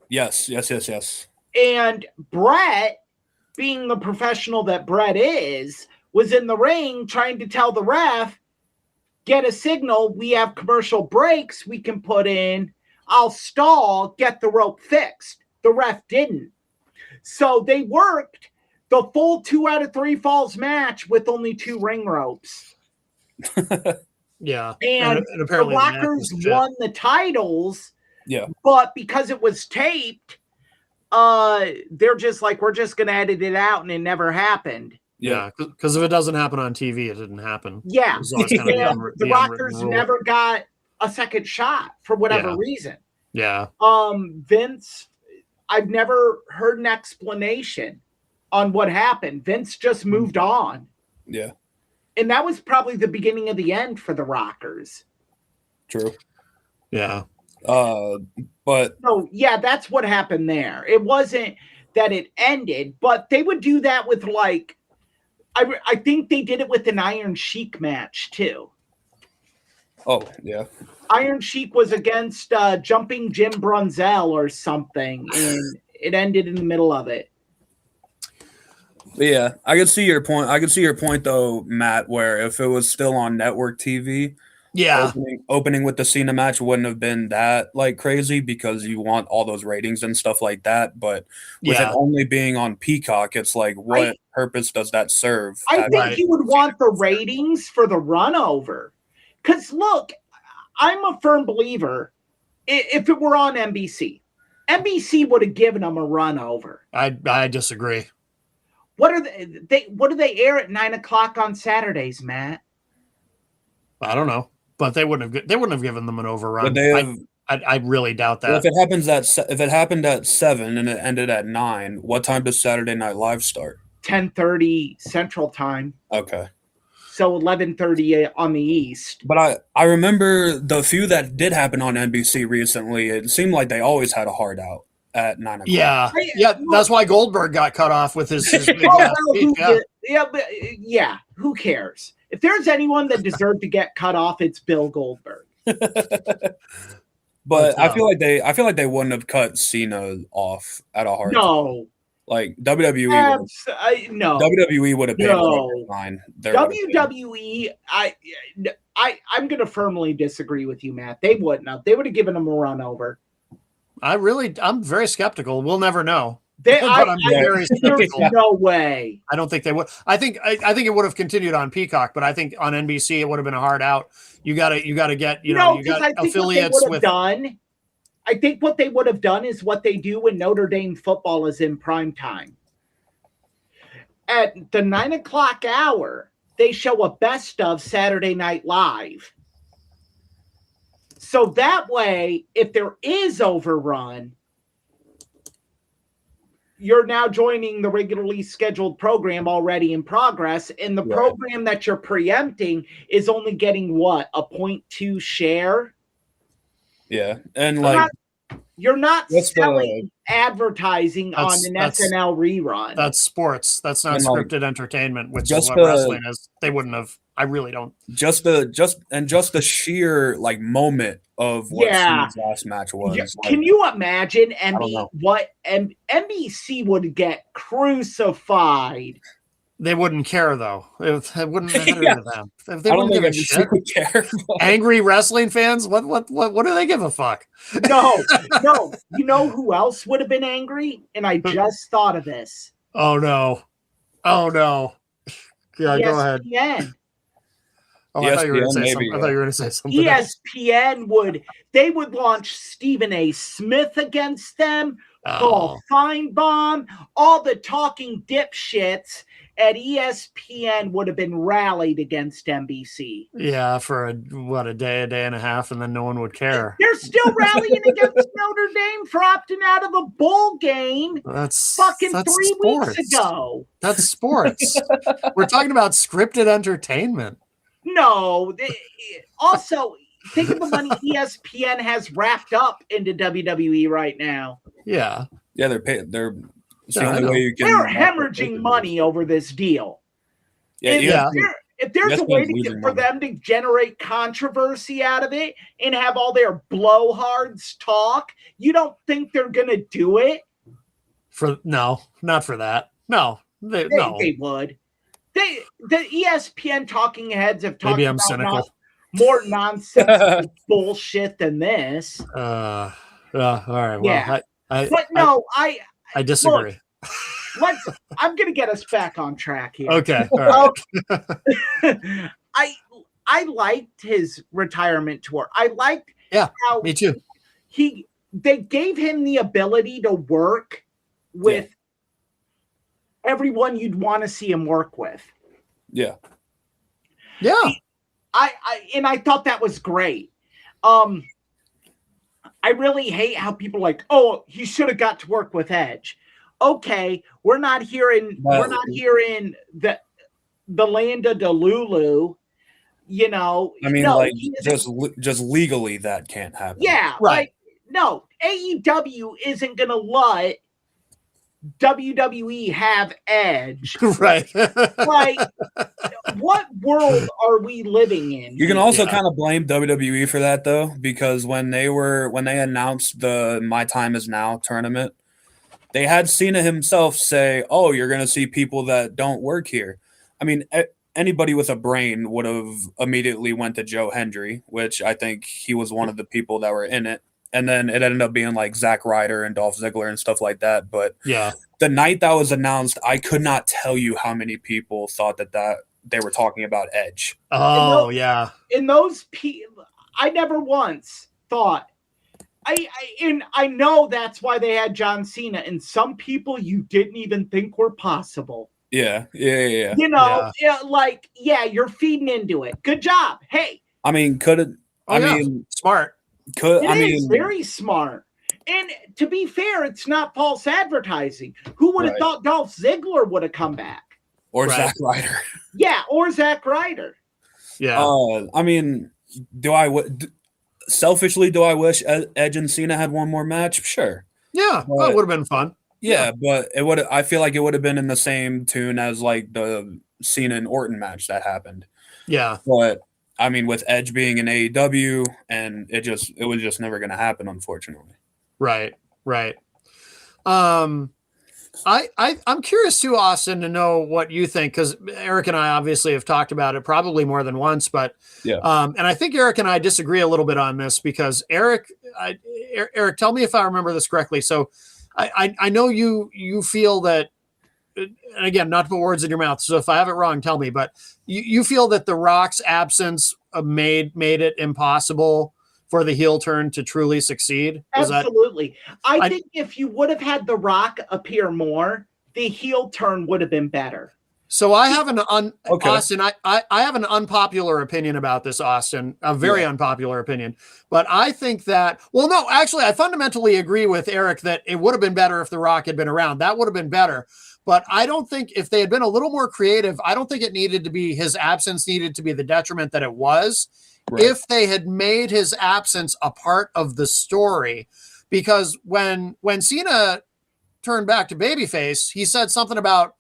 Yes. And Brett, being the professional that Brett is, was in the ring trying to tell the ref, get a signal, we have commercial breaks we can put in, I'll stall, get the rope fixed. The ref didn't. So they worked the full 2 out of 3 falls match with only 2 ring ropes. Yeah. And apparently the Rockers won the titles. Yeah. But because it was taped, they're just like, we're just going to edit it out, and it never happened. Yeah, because if it doesn't happen on TV, it didn't happen. Yeah. The Rockers never got a second shot for whatever reason. Yeah. Vince, I've never heard an explanation on what happened. Vince just moved on. Yeah. And that was probably the beginning of the end for the Rockers. True. Yeah. But so yeah, that's what happened there. It wasn't that it ended, but they would do that with like, I think they did it with an Iron Sheik match too. Oh yeah. Iron Sheik was against Jumping Jim Brunzell or something, and it ended in the middle of it. Yeah, I can see your point. I can see your point though, Matt, where if it was still on network TV, opening with the Cena match wouldn't have been that like crazy because you want all those ratings and stuff like that. But with it only being on Peacock, it's like, what purpose does that serve? I think you would want the ratings for the run over. Because look, I'm a firm believer. If it were on NBC, NBC would have given them a run over. I disagree. What are what do they air at 9:00 on Saturdays, Matt? I don't know, but they wouldn't have given them an overrun. I really doubt that. Well, if it happened at 7 and it ended at 9, what time does Saturday Night Live start? 10:30 Central Time. Okay. So 11:30 on the East. But I remember the few that did happen on NBC recently. It seemed like they always had a hard out at 9:00. Yeah, that's why Goldberg got cut off with his big who cares? If there's anyone that deserved to get cut off, it's Bill Goldberg. But I feel like they wouldn't have cut Cena off at a hard time. Like WWE would have paid fine. WWE, I'm going to firmly disagree with you, Matt. They wouldn't have. They would have given him a run over. I'm very skeptical. We'll never know. I'm very skeptical. There's no way. I don't think they would. I think it would have continued on Peacock, but I think on NBC it would have been a hard out. You got to get you got affiliates with. I think what they would have done is what they do when Notre Dame football is in prime time. At the 9:00 hour, they show a best of Saturday Night Live. So that way, if there is overrun, you're now joining the regularly scheduled program already in progress, and the program that you're preempting is only getting what, a 0.2 share? Yeah, and you're not selling advertising on an SNL rerun. That's sports. That's not scripted entertainment, which is what wrestling is. They wouldn't have. I really don't. Just the sheer moment of what Cena's last match was. Yeah. Can you imagine what NBC would get crucified? They wouldn't care though. It wouldn't matter to them. If they wouldn't give a shit. Would care. Angry wrestling fans, what do they give a fuck? No. You know who else would have been angry? And I just thought of this. Oh no. Yeah, go ahead. ESPN. Oh, I thought you were going to say something. ESPN would launch Stephen A. Smith against them, Paul Feinbaum, all the talking dipshits, at ESPN would have been rallied against NBC. Yeah, for a day and a half, and then no one would care. They're still rallying against Notre Dame for opting out of a bowl game. That's 3 sports. weeks ago. That's sports. We're talking about scripted entertainment. No. Also, think of the money ESPN has wrapped up into WWE right now. Yeah. Yeah, they're paid. They're They're hemorrhaging money over this deal. Yeah. If there's a way for them to generate controversy out of it and have all their blowhards talk, you don't think they're going to do it? No, not for that. No, they would. The ESPN talking heads have talked about cynical. More nonsense bullshit than this. All right. Well, yeah. I disagree. Look, I'm going to get us back on track here. Okay. All right. I liked his retirement tour. I liked how me too. They gave him the ability to work with everyone you'd want to see him work with. Yeah. Yeah. I thought that was great. I really hate how people are like, oh, he should have got to work with Edge. Okay, we're not here in the land of Delulu, you know. I mean, just legally that can't happen. Yeah, right. No, AEW isn't gonna let WWE have Edge. Right. Like, what world are we living in? You can also kind of blame WWE for that though, because when they announced the My Time Is Now tournament, they had Cena himself say, "Oh, you're going to see people that don't work here." I mean, anybody with a brain would have immediately went to Joe Hendry, which I think he was one of the people that were in it. And then it ended up being like Zack Ryder and Dolph Ziggler and stuff like that. But the night that was announced, I could not tell you how many people thought that they were talking about Edge. Oh, In those people, I never once thought. I know that's why they had John Cena, and some people you didn't even think were possible. Yeah. You know, you're feeding into it. Good job. Hey. I mean, smart. It is very smart. And to be fair, it's not false advertising. Who would have thought Dolph Ziggler would have come back? Or Zack Ryder. Yeah, or Zack Ryder. Yeah. I mean, selfishly, do I wish Edge and Cena had one more match? Sure. Yeah, that would have been fun. Yeah, but I feel like it would have been in the same tune as like the Cena and Orton match that happened. Yeah. But I mean, with Edge being in AEW, and it was just never going to happen, unfortunately. Right. I'm curious too, Austin, to know what you think, because Eric and I obviously have talked about it probably more than once, but and I think Eric and I disagree a little bit on this because Eric, tell me if I remember this correctly. So I know you feel that, and again, not to put words in your mouth, so if I have it wrong, tell me, but you feel that The Rock's absence made it impossible for the heel turn to truly succeed? Absolutely. I think if you would have had The Rock appear more, the heel turn would have been better. So I have Austin, I have an unpopular opinion about this, Austin, a very unpopular opinion. But I think that, I fundamentally agree with Eric that it would have been better if The Rock had been around. That would have been better. But I don't think if they had been a little more creative, I don't think his absence needed to be the detriment that it was. Right. If they had made his absence a part of the story, because when Cena turned back to babyface, he said something about,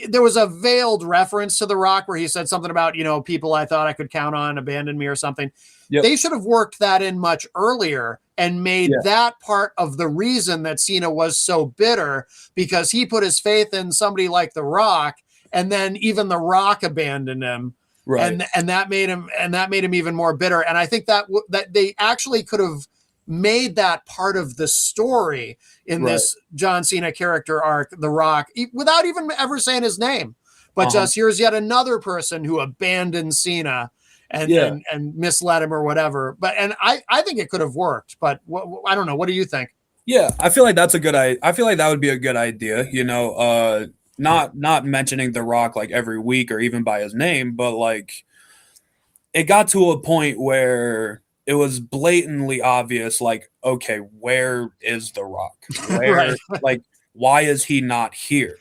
there was a veiled reference to The Rock where he said something about, people I thought I could count on abandoned me or something. Yep. They should have worked that in much earlier and made that part of the reason that Cena was so bitter, because he put his faith in somebody like The Rock, and then even The Rock abandoned him. Right. And that made him even more bitter. And I think that they actually could have made that part of the story in this John Cena character arc, The Rock, without even ever saying his name, but just here's yet another person who abandoned Cena and misled him or whatever. But I think it could have worked, but I don't know. What do you think? Yeah, I feel like that's I feel like that would be a good idea. not mentioning The Rock like every week or even by his name, but like it got to a point where it was blatantly obvious, like, okay, where is The Rock? Where, Right. like, why is he not here?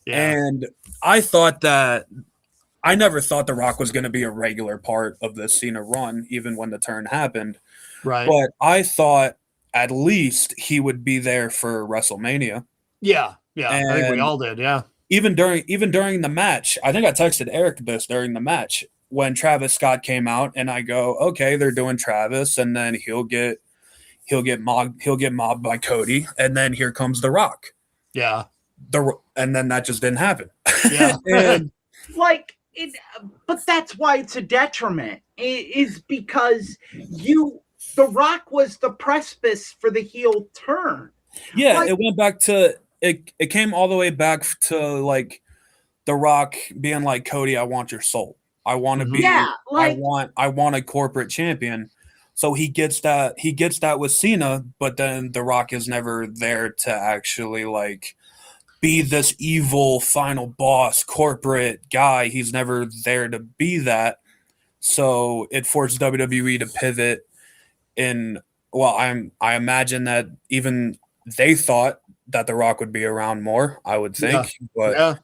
Yeah. And I never thought The Rock was going to be a regular part of the Cena run, even when the turn happened. Right. But I thought at least he would be there for WrestleMania. Yeah. Yeah. I think we And all did. Yeah. even during the match, I think I texted Eric this during the match when Travis Scott came out, and I go, okay, they're doing Travis, and then he'll get mobbed by Cody, and then here comes The Rock. Yeah. And then that just didn't happen. Yeah. And, like it, but that's why it's a detriment. Is because The Rock was the precipice for the heel turn. yeah, it went back to it. It came all the way back to like The Rock being like, Cody, I want your soul. I want to be. Yeah, like, I want a corporate champion. So he gets that with Cena, but then The Rock is never there to actually like be this evil final boss corporate guy. He's never there to be that. So it forced WWE to pivot in. Well, I imagine that even they thought that The Rock would be around more, I would think, but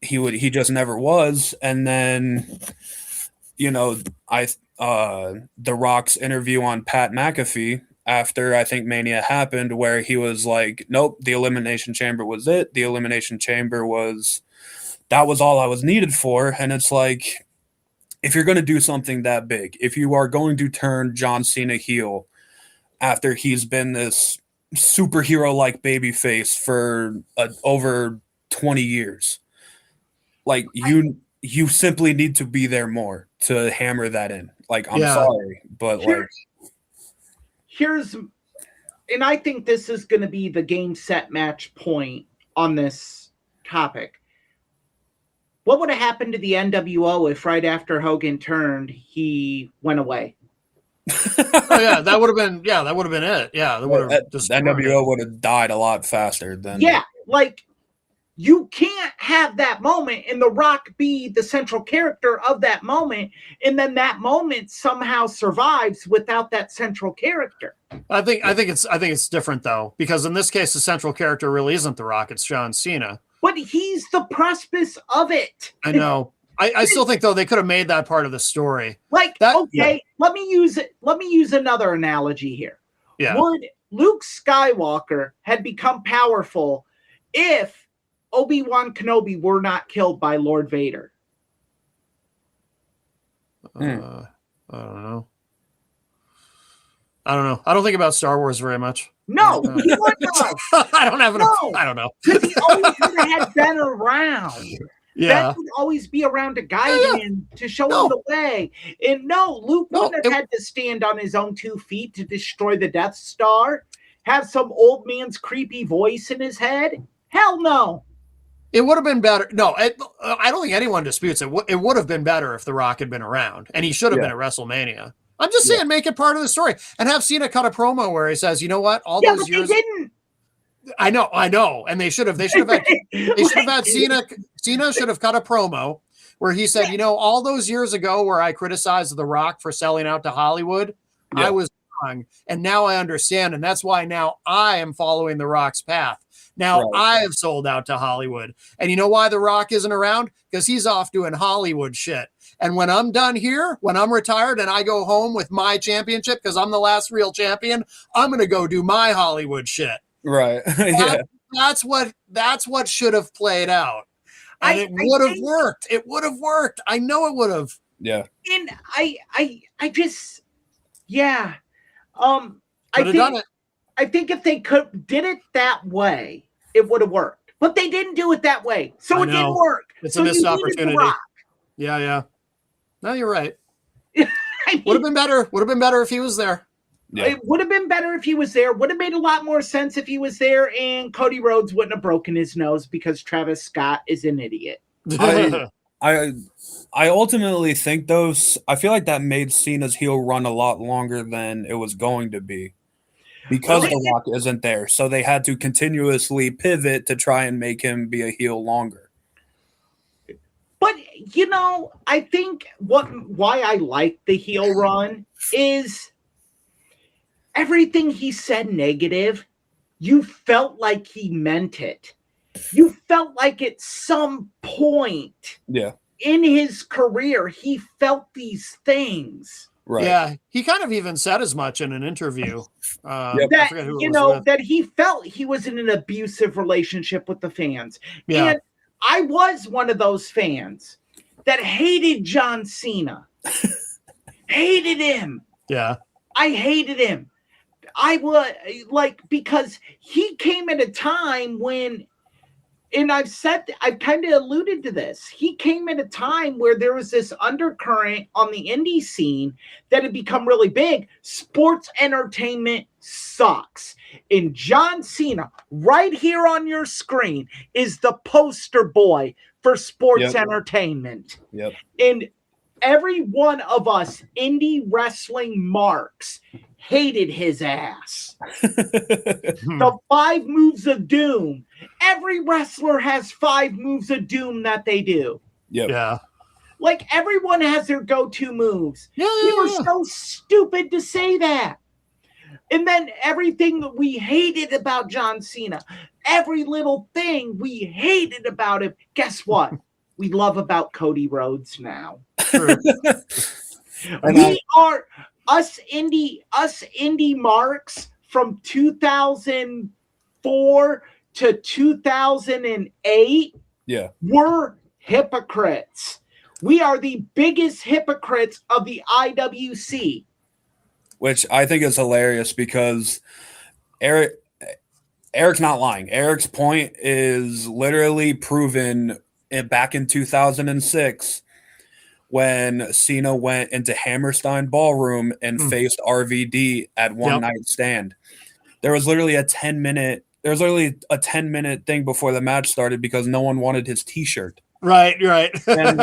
he just never was. And then, you know, The Rock's interview on Pat McAfee after I think Mania happened, where he was like, nope, the Elimination Chamber was it. The Elimination Chamber was all I was needed for. And it's like, if you're going to do something that big, if you are going to turn John Cena heel after he's been this superhero-like babyface for over 20 years, like you simply need to be there more to hammer that in. Like, I'm sorry, but and I think this is going to be the game, set, match point on this topic. What would have happened to the NWO if right after Hogan turned, he went away? That would have been it. Yeah, that would have NWO would have died a lot faster than. Yeah, like, you can't have that moment and The Rock be the central character of that moment, and then that moment somehow survives without that central character. I think it's different though, because in this case the central character really isn't The Rock, it's John Cena. But he's the precipice of it. I know. I still think though they could have made that part of the story. Like, okay, let me use another analogy here. Yeah. Would Luke Skywalker had become powerful if Obi-Wan Kenobi were not killed by Lord Vader? I don't know. I don't think about Star Wars very much. No, he wouldn't have. I don't have enough. I don't know. Because he always would have had Ben around. Yeah. Ben would always be around to guide him, to show him the way. And Luke wouldn't have had to stand on his own 2 feet to destroy the Death Star, have some old man's creepy voice in his head. Hell no. It would have been better. No, I don't think anyone disputes it. It would have been better if The Rock had been around, and he should have been at WrestleMania. I'm just saying, make it part of the story and have Cena cut a promo where he says, "You know what? All those years." They didn't. I know, and they should have. They should have had Cena. Cena should have cut a promo where he said, "You know, all those years ago, where I criticized The Rock for selling out to Hollywood, I was wrong, and now I understand, and that's why now I am following The Rock's path." Now I have sold out to Hollywood. And you know why The Rock isn't around? Because he's off doing Hollywood shit. And when I'm done here, when I'm retired and I go home with my championship, because I'm the last real champion, I'm going to go do my Hollywood shit. Right. That's what should have played out. And it would have worked. It would have worked. I know it would have. Yeah. And I just, yeah. I think if they did it that way, it would have worked. But they didn't do it that way. So it didn't work. It's a missed opportunity. Yeah. No, you're right. Would have been better if he was there. Yeah. It would have been better if he was there. Would have made a lot more sense if he was there, and Cody Rhodes wouldn't have broken his nose because Travis Scott is an idiot. I ultimately think I feel like that made Cena's heel run a lot longer than it was going to be. because The Rock isn't there. So they had to continuously pivot to try and make him be a heel longer. But, I think why I like the heel run is everything he said negative, you felt like he meant it. You felt like at some point in his career, he felt these things. Right. Yeah, he kind of even said as much in an interview. That he felt he was in an abusive relationship with the fans. Yeah. And I was one of those fans that hated John Cena. Hated him. Yeah. I hated him. I would because he came at a time when, and I've kind of alluded to this. He came at a time where there was this undercurrent on the indie scene that had become really big. Sports entertainment sucks. And John Cena, right here on your screen, is the poster boy for sports entertainment. Yep. And every one of us indie wrestling marks hated his ass. The 5 moves of doom. Every wrestler has 5 moves of doom that they do. Yep. Yeah. Like everyone has their go-to moves. Yeah. We were so stupid to say that. And then everything that we hated about John Cena, every little thing we hated about him, guess what? We love about Cody Rhodes now. We are us indie marks from 2004 to 2008. Yeah. We're hypocrites. We are the biggest hypocrites of the IWC. Which I think is hilarious because Eric's not lying. Eric's point is literally proven back in 2006 when Cena went into Hammerstein Ballroom and faced RVD at One Night Stand. There was literally a 10-minute thing before the match started because no one wanted his t-shirt. Right. And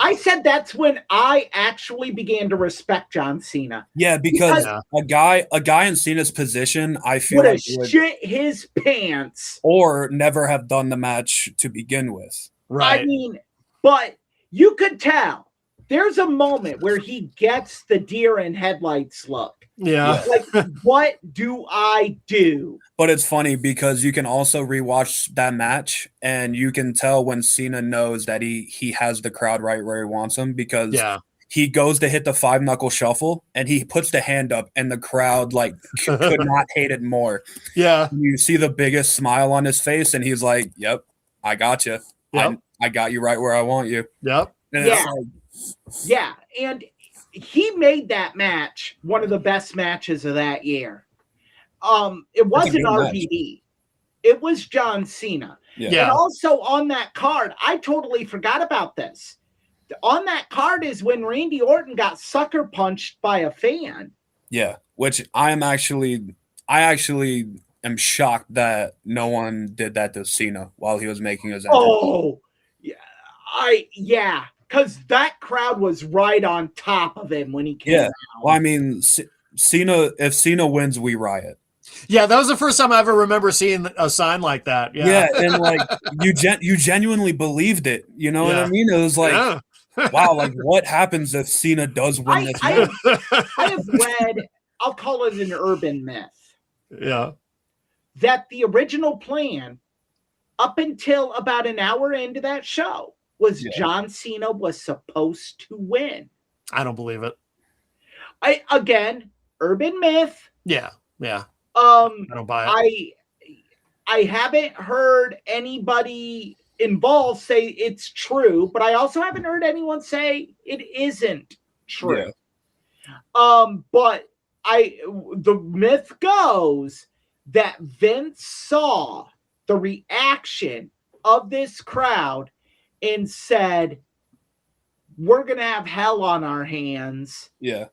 I said that's when I actually began to respect John Cena. Yeah, because a guy in Cena's position, I feel would like have shit his pants or never have done the match to begin with. Right. I mean, but you could tell there's a moment where he gets the deer in headlights look. Yeah. Like, what do I do? But it's funny because you can also rewatch that match and you can tell when Cena knows that he has the crowd right where he wants him because he goes to hit the 5-knuckle shuffle and he puts the hand up and the crowd could not hate it more. Yeah. You see the biggest smile on his face and he's like, "Yep, I got you. Yep. I got you right where I want you." Yep. And and he made that match one of the best matches of that year. It wasn't RVD. It was John Cena. Yeah. And also on that card, I totally forgot about this. On that card is when Randy Orton got sucker punched by a fan. Yeah, which I actually am shocked that no one did that to Cena while he was making his entrance. Oh, yeah. Because that crowd was right on top of him when he came out. Well, I mean, Cena. If Cena wins, we riot. Yeah, that was the first time I ever remember seeing a sign like that. Yeah, and you genuinely believed it. You know what I mean? It was like, wow, what happens if Cena does win this match? I have read, I'll call it an urban myth. Yeah. That the original plan, up until about an hour into that show, was John Cena was supposed to win. I don't believe it. Again, urban myth. Yeah. I don't buy it. I haven't heard anybody involved say it's true, but I also haven't heard anyone say it isn't true. Yeah. But the myth goes that Vince saw the reaction of this crowd and said, "We're gonna have hell on our hands. Yeah,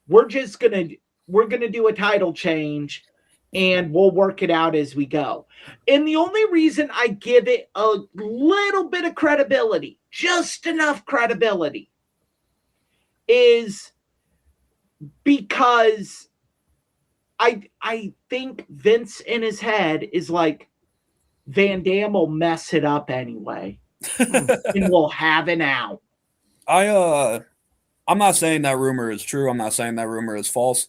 we're gonna do a title change, and we'll work it out as we go." And the only reason I give it a little bit of credibility, just enough credibility, is because I think Vince in his head is like, Van Dam will mess it up anyway, and we'll have an out. I'm not saying that rumor is true. I'm not saying that rumor is false.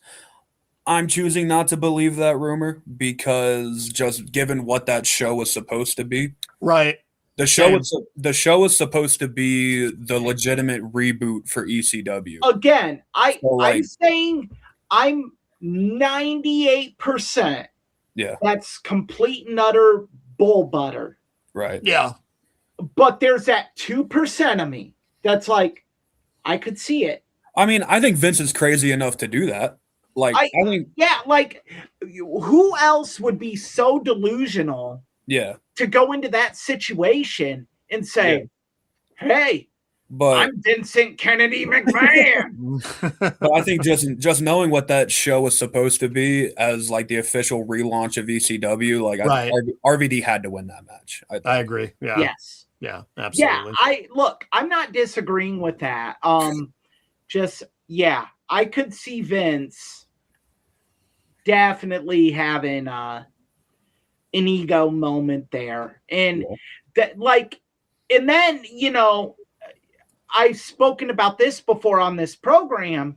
I'm choosing not to believe that rumor because just given what that show was supposed to be. Right. The show was supposed to be the legitimate reboot for ECW. Again, I'm saying I'm 98%. Yeah. That's complete and utter bull butter. Right. Yeah. But there's that 2% of me that's like, I could see it. I mean, I think Vince is crazy enough to do that. Like, I think, yeah, like, who else would be so delusional? Yeah. To go into that situation and say, "Hey, but I'm Vincent Kennedy McMahon." But I think just knowing what that show was supposed to be as like the official relaunch of ECW, like I think RVD had to win that match. I agree. Yeah. Yes. Yeah. Absolutely. Yeah. I'm not disagreeing with that. I could see Vince definitely having an ego moment there, and that, like, and then, you know, I've spoken about this before on this program.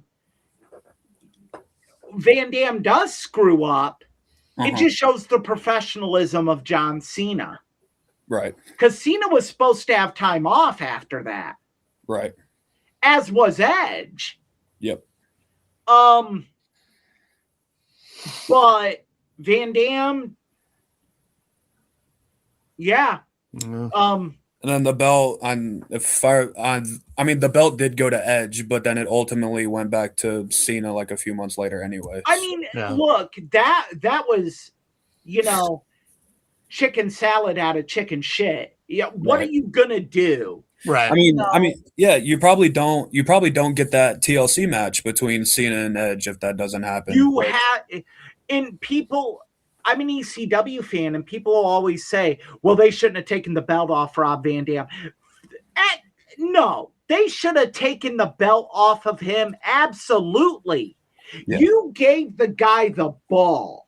Van Dam does screw up. It just shows the professionalism of John Cena. Right. Because Cena was supposed to have time off after that. Right. As was Edge. Yep. But Van Dam, yeah. And then the belt the belt did go to Edge, but then it ultimately went back to Cena like a few months later anyway. I mean, look, that was, you know, chicken salad out of chicken shit. Yeah, what are you gonna do? Right. I mean, yeah, you probably don't get that TLC match between Cena and Edge if that doesn't happen. I'm an ECW fan, and people will always say, well, they shouldn't have taken the belt off Rob Van Dam. No, they should have taken the belt off of him. Absolutely. Yeah. You gave the guy the ball,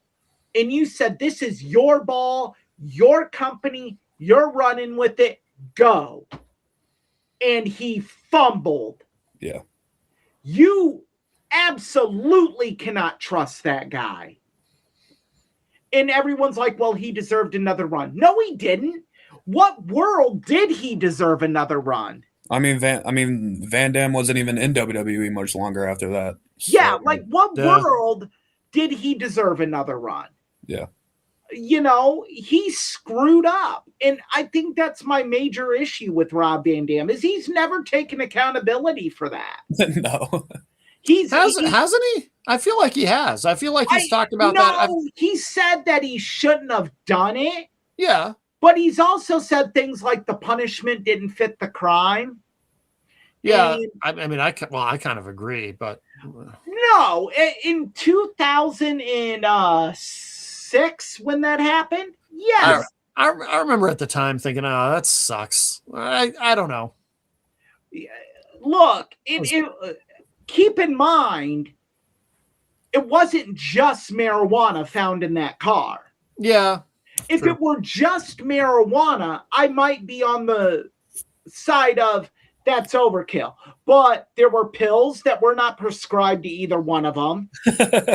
and you said, this is your ball, your company, you're running with it, go. And he fumbled. Yeah. You absolutely cannot trust that guy. And everyone's like, well, he deserved another run. No, he didn't. What world did he deserve another run? I mean, Van Dam wasn't even in WWE much longer after that. So, yeah, like what world did he deserve another run? Yeah. You know, he screwed up. And I think that's my major issue with Rob Van Dam is he's never taken accountability for that. No. Hasn't he? I feel like he has. I feel like he's talked about that. He said that he shouldn't have done it. Yeah. But he's also said things like the punishment didn't fit the crime. Yeah. And, I kind of agree, but. No. In 2006, when that happened, yes. I remember at the time thinking, oh, that sucks. I don't know. Look, keep in mind, it wasn't just marijuana found in that car. Yeah. If it were just marijuana, I might be on the side of that's overkill. But there were pills that were not prescribed to either one of them.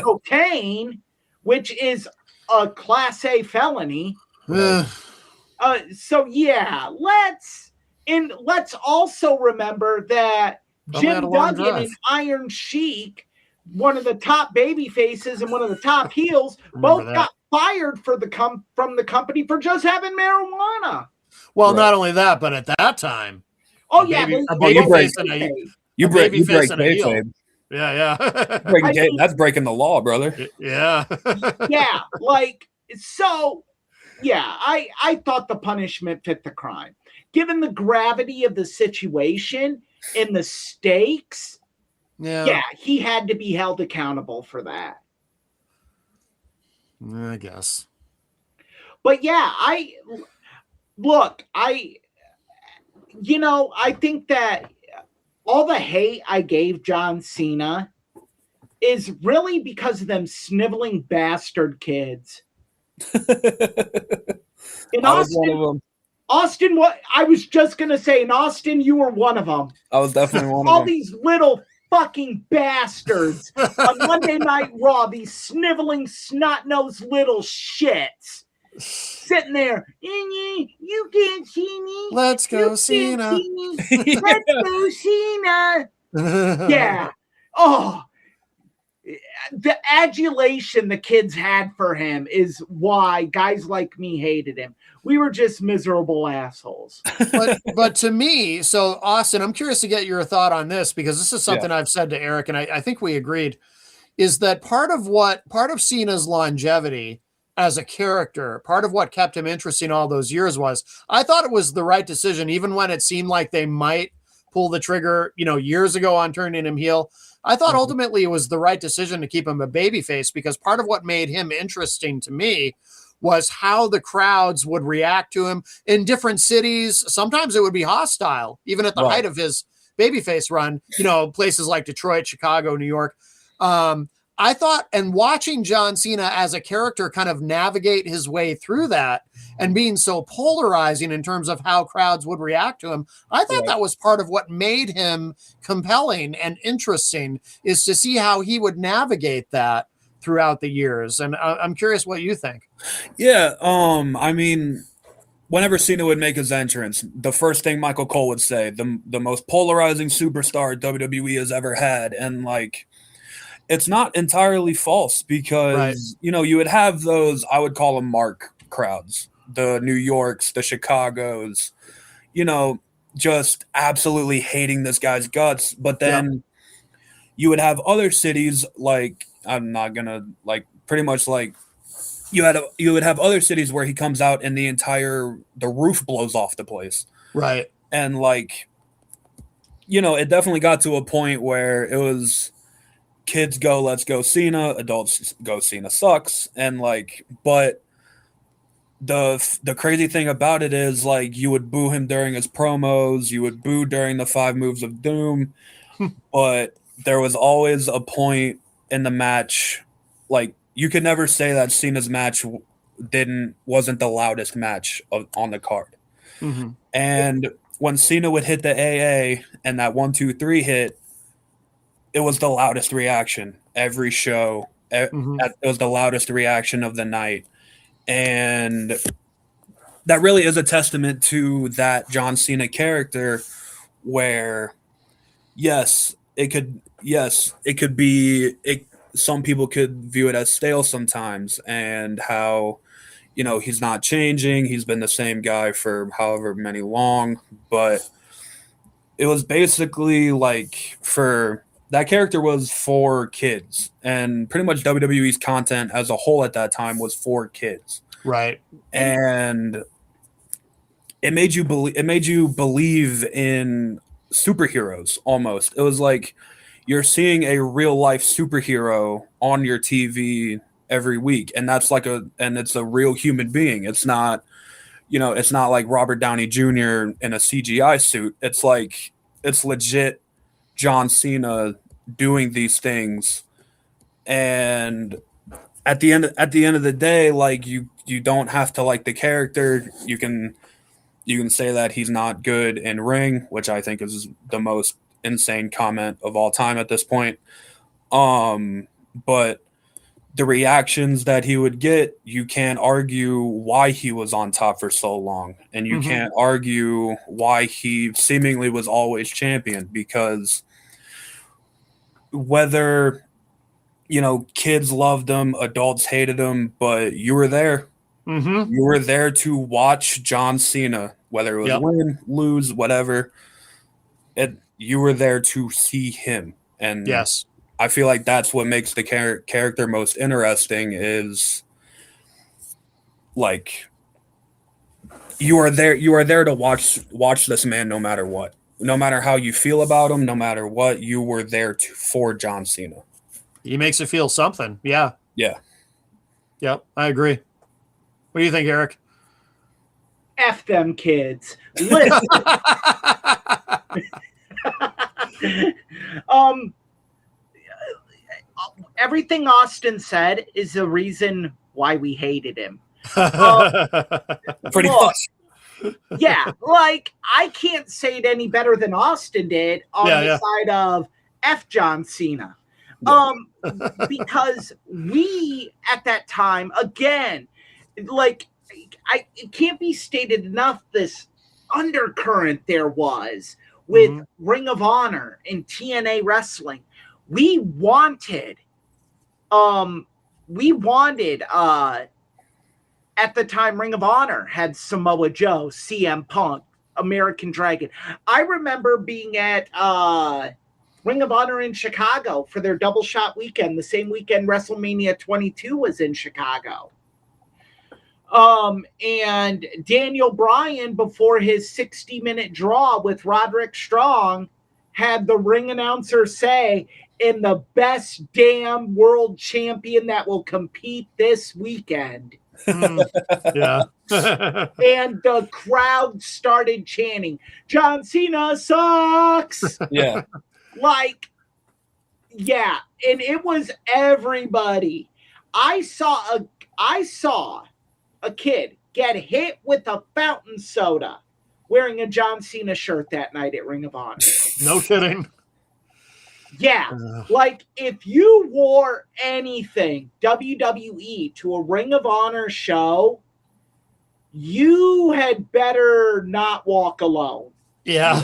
Cocaine, which is a Class A felony. So yeah, let's also remember that Jim Duggan and Iron Sheik, one of the top baby faces and one of the top heels, both got fired from the company for just having marijuana. Well, not only that, but at that time, you break kayfabe. Yeah. That's breaking the law, brother. Yeah. Yeah, like, so, yeah, I thought the punishment fit the crime. Given the gravity of the situation and the stakes, yeah, he had to be held accountable for that. I guess. But yeah, I think that all the hate I gave John Cena is really because of them sniveling bastard kids. In I was one of them. Austin, what I was just gonna say, in Austin, you were one of them. I was definitely one of them. All these little fucking bastards on Monday Night Raw, these sniveling, snot-nosed little shits. Sitting there, you can't see me. Let's go, Cena. Let's go, Cena. Yeah. Oh, the adulation the kids had for him is why guys like me hated him. We were just miserable assholes. But to me, so Austin, I'm curious to get your thought on this, because this is something I've said to Eric, and I think we agreed, is that part of Cena's longevity as a character, part of what kept him interesting all those years was, I thought it was the right decision, even when it seemed like they might pull the trigger, years ago on turning him heel. I thought ultimately it was the right decision to keep him a babyface, because part of what made him interesting to me was how the crowds would react to him in different cities. Sometimes it would be hostile, even at the height of his babyface run, places like Detroit, Chicago, New York. I thought, and watching John Cena as a character kind of navigate his way through that and being so polarizing in terms of how crowds would react to him, I thought that was part of what made him compelling and interesting, is to see how he would navigate that throughout the years. And I'm curious what you think. Yeah. I mean, whenever Cena would make his entrance, the first thing Michael Cole would say, the most polarizing superstar WWE has ever had. And it's not entirely false, because, you would have those, I would call them mark crowds, the New Yorks, the Chicagos, just absolutely hating this guy's guts. But then you would have other cities, I'm not going to pretty much you would have other cities where he comes out and the roof blows off the place. Right. And it definitely got to a point where it was, kids go, let's go Cena, adults go, Cena sucks. And but the crazy thing about it is you would boo him during his promos, you would boo during the 5 moves of doom, but there was always a point in the match, you could never say that Cena's match wasn't the loudest match on the card. Mm-hmm. And when Cena would hit the AA and that 1, 2, 3 hit, it was the loudest reaction every show. It was the loudest reaction of the night. And that really is a testament to that John Cena character, where some people could view it as stale sometimes, and how, he's not changing. He's been the same guy for however many long, but it was basically that character was for kids, and pretty much WWE's content as a whole at that time was for kids. Right. And it made you believe in superheroes almost. It was you're seeing a real life superhero on your TV every week, and that's and it's a real human being. It's not, it's not like Robert Downey Jr. in a CGI suit. It's legit John Cena doing these things. And at the end of the day, you don't have to like the character. You can say that he's not good in ring, which I think is the most insane comment of all time at this point. But the reactions that he would get, you can't argue why he was on top for so long, and you can't argue why he seemingly was always champion, because whether kids loved him, adults hated him, but you were there. You were there to watch John Cena, whether it was win, lose, whatever. You were there to see him. And yes, I feel like that's what makes the character most interesting, is you are there to watch this man no matter what. No matter how you feel about him, no matter what, you were there for John Cena. He makes you feel something. Yeah. Yeah. Yep. I agree. What do you think, Eric? F them kids. Listen. everything Austin said is the reason why we hated him. Pretty much. Yeah, like I can't say it any better than Austin did on the side of F John Cena. Because we at that time, again, like it can't be stated enough this undercurrent there was with Ring of Honor and TNA wrestling. We wanted at the time, Ring of Honor had Samoa Joe, CM Punk, American Dragon. I remember being at Ring of Honor in Chicago for their double shot weekend, the same weekend WrestleMania 22 was in Chicago. And Daniel Bryan, before his 60-minute draw with Roderick Strong, had the ring announcer say, "And the best damn world champion that will compete this weekend." Yeah. And the crowd started chanting, "John Cena sucks." Yeah. Like, yeah. And it was everybody. I saw a kid get hit with a fountain soda wearing a John Cena shirt that night at Ring of Honor. No kidding. Yeah, like if you wore anything WWE to a Ring of Honor show, you had better not walk alone. Yeah.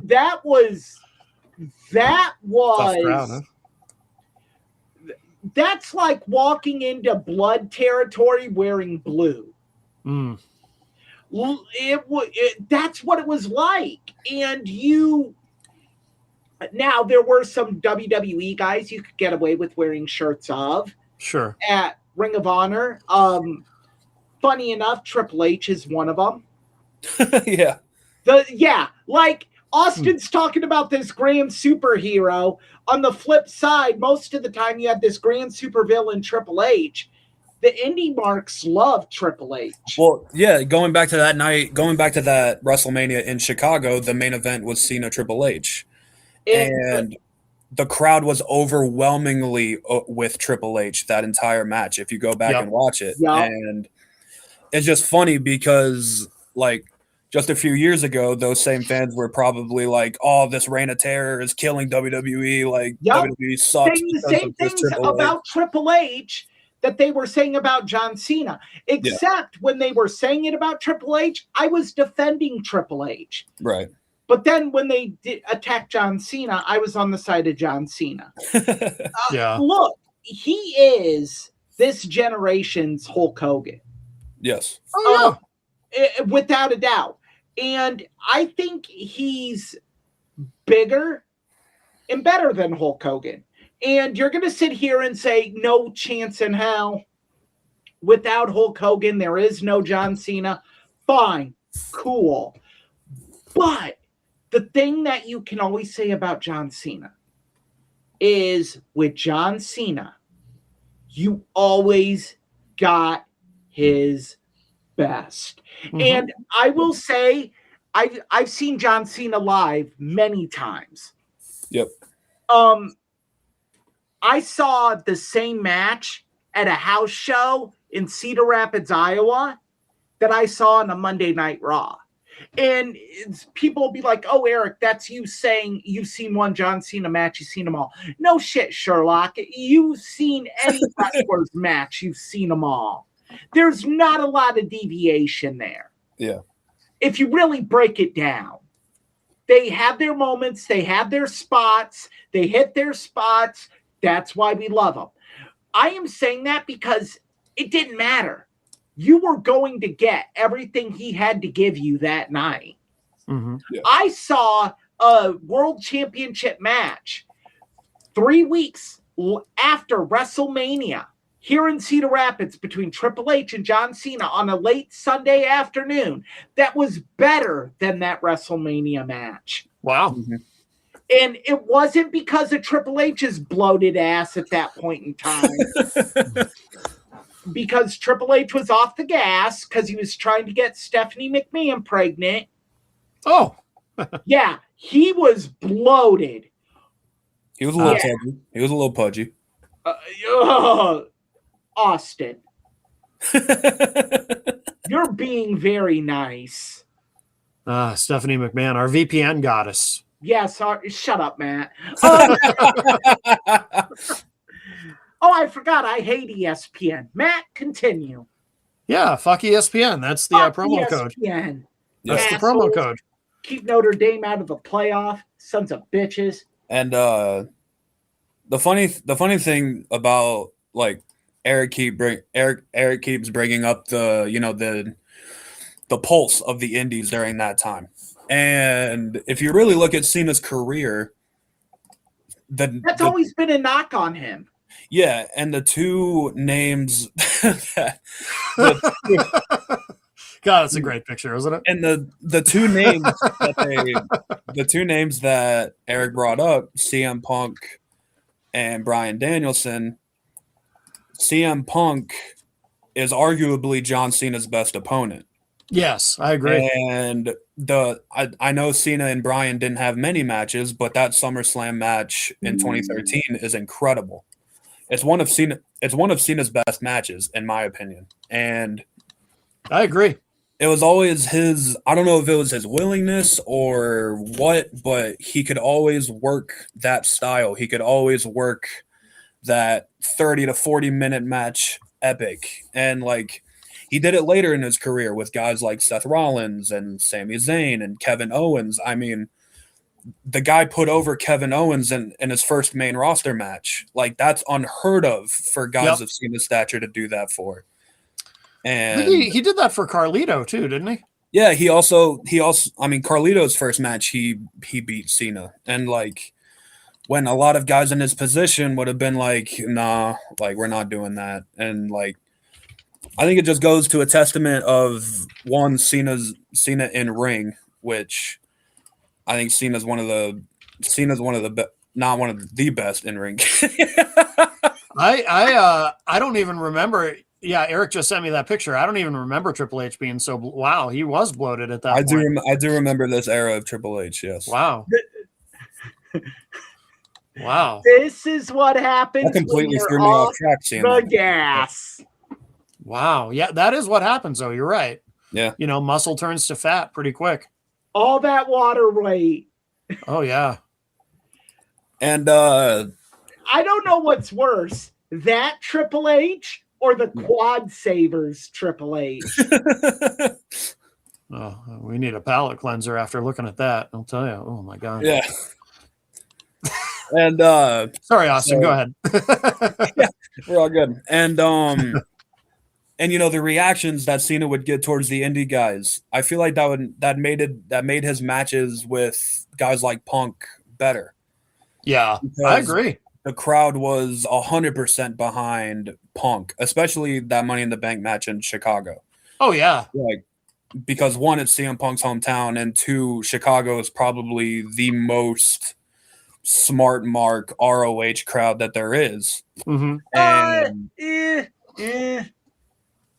that was Tough crowd, huh? That's like walking into blood territory wearing blue. That's what it was like. And now there were some WWE guys you could get away with wearing shirts of. Sure. At Ring of Honor. Funny enough, Triple H is one of them. Yeah. Like Austin's talking about this grand superhero. On the flip side, most of the time you had this grand supervillain Triple H. The indie marks love Triple H. Well, yeah, going back to that WrestleMania in Chicago, the main event was Cena Triple H. And the crowd was overwhelmingly with Triple H that entire match, if you go back and watch it. And it's just funny because, like, just a few years ago, those same fans were probably like, "Oh, this reign of terror is killing WWE. Like, WWE sucks." Saying the same things about Triple H that they were saying about John Cena. Except when they were saying it about Triple H, I was defending Triple H. Right. But then when they attacked John Cena, I was on the side of John Cena. Look, he is this generation's Hulk Hogan. Yes. Without a doubt. And I think he's bigger and better than Hulk Hogan. And you're going to sit here and say, no chance in hell. Without Hulk Hogan, there is no John Cena. Fine. Cool. But the thing that you can always say about John Cena is with John Cena, you always got his best. And I will say, I've seen John Cena live many times. Yep. I saw the same match at a house show in Cedar Rapids, Iowa, that I saw on a Monday Night Raw. And people will be like, "Oh, Eric, that's you saying you've seen one John Cena match, you've seen them all." No shit, Sherlock. You've seen any wrestler's match, you've seen them all. There's not a lot of deviation there. Yeah. If you really break it down, they have their moments, they have their spots, they hit their spots. That's why we love them. I am saying that because it didn't matter. You were going to get everything he had to give you that night. Yeah. I saw a world championship match 3 weeks after WrestleMania here in Cedar Rapids between Triple H and John Cena on a late Sunday afternoon that was better than that WrestleMania match. Wow. And it wasn't because of Triple H's bloated ass at that point in time. Because Triple H was off the gas because he was trying to get Stephanie McMahon pregnant. Oh. Yeah, he was bloated. He was a little pudgy. He was a little pudgy. Austin, you're being very nice. Stephanie McMahon, our VPN goddess. Yes, shut up, Matt. Oh, I forgot. I hate ESPN. Matt, continue. Yeah, fuck ESPN. That's the promo code. That's the promo code. Keep Notre Dame out of the playoff. Sons of bitches. And the funny thing about like Eric keeps bringing up the pulse of the Indies during that time. And if you really look at Cena's career, that's always been a knock on him. Yeah, and the two names God, it's a great picture, isn't it? And the two names that Eric brought up, CM Punk and Bryan Danielson. CM Punk is arguably John Cena's best opponent. Yes, I agree. And I know Cena and Bryan didn't have many matches, but that SummerSlam match in 2013 is incredible. It's one of Cena's best matches, in my opinion. And I agree. It was always his, I don't know if it was his willingness or what, but he could always work that style. He could always work that 30 to 40 minute match epic. And like he did it later in his career with guys like Seth Rollins and Sami Zayn and Kevin Owens. I mean, the guy put over Kevin Owens in his first main roster match. Like that's unheard of for guys of Cena's stature to do that for. And he did that for Carlito too, didn't he? Yeah, he also I mean Carlito's first match he beat Cena. And like when a lot of guys in his position would have been like, nah, like we're not doing that. And like I think it just goes to a testament of one, Cena in ring, which I think Cena's one of the not one of the best in ring. I don't even remember. Yeah, Eric just sent me that picture. I don't even remember Triple H being so. Wow, he was bloated at that point. I do remember this era of Triple H. Yes. Wow. Wow. This is what happens. That completely threw me off track. The gas. Wow. Yeah, that is what happens. Though you're right. Yeah. You know, muscle turns to fat pretty quick. All that water weight. Oh yeah. And I don't know what's worse, that Triple H or the Quad Savers Triple H. Oh, we need a palate cleanser after looking at that. I'll tell you. Oh my God. Yeah. And sorry, Austin. Go ahead. Yeah, we're all good. And and you know the reactions that Cena would get towards the indie guys, I feel like that made his matches with guys like Punk better. Yeah, I agree. The crowd was 100% behind Punk, especially that Money in the Bank match in Chicago. Oh yeah, like because one, it's CM Punk's hometown, and two, Chicago is probably the most smart mark ROH crowd that there is. Mm-hmm. And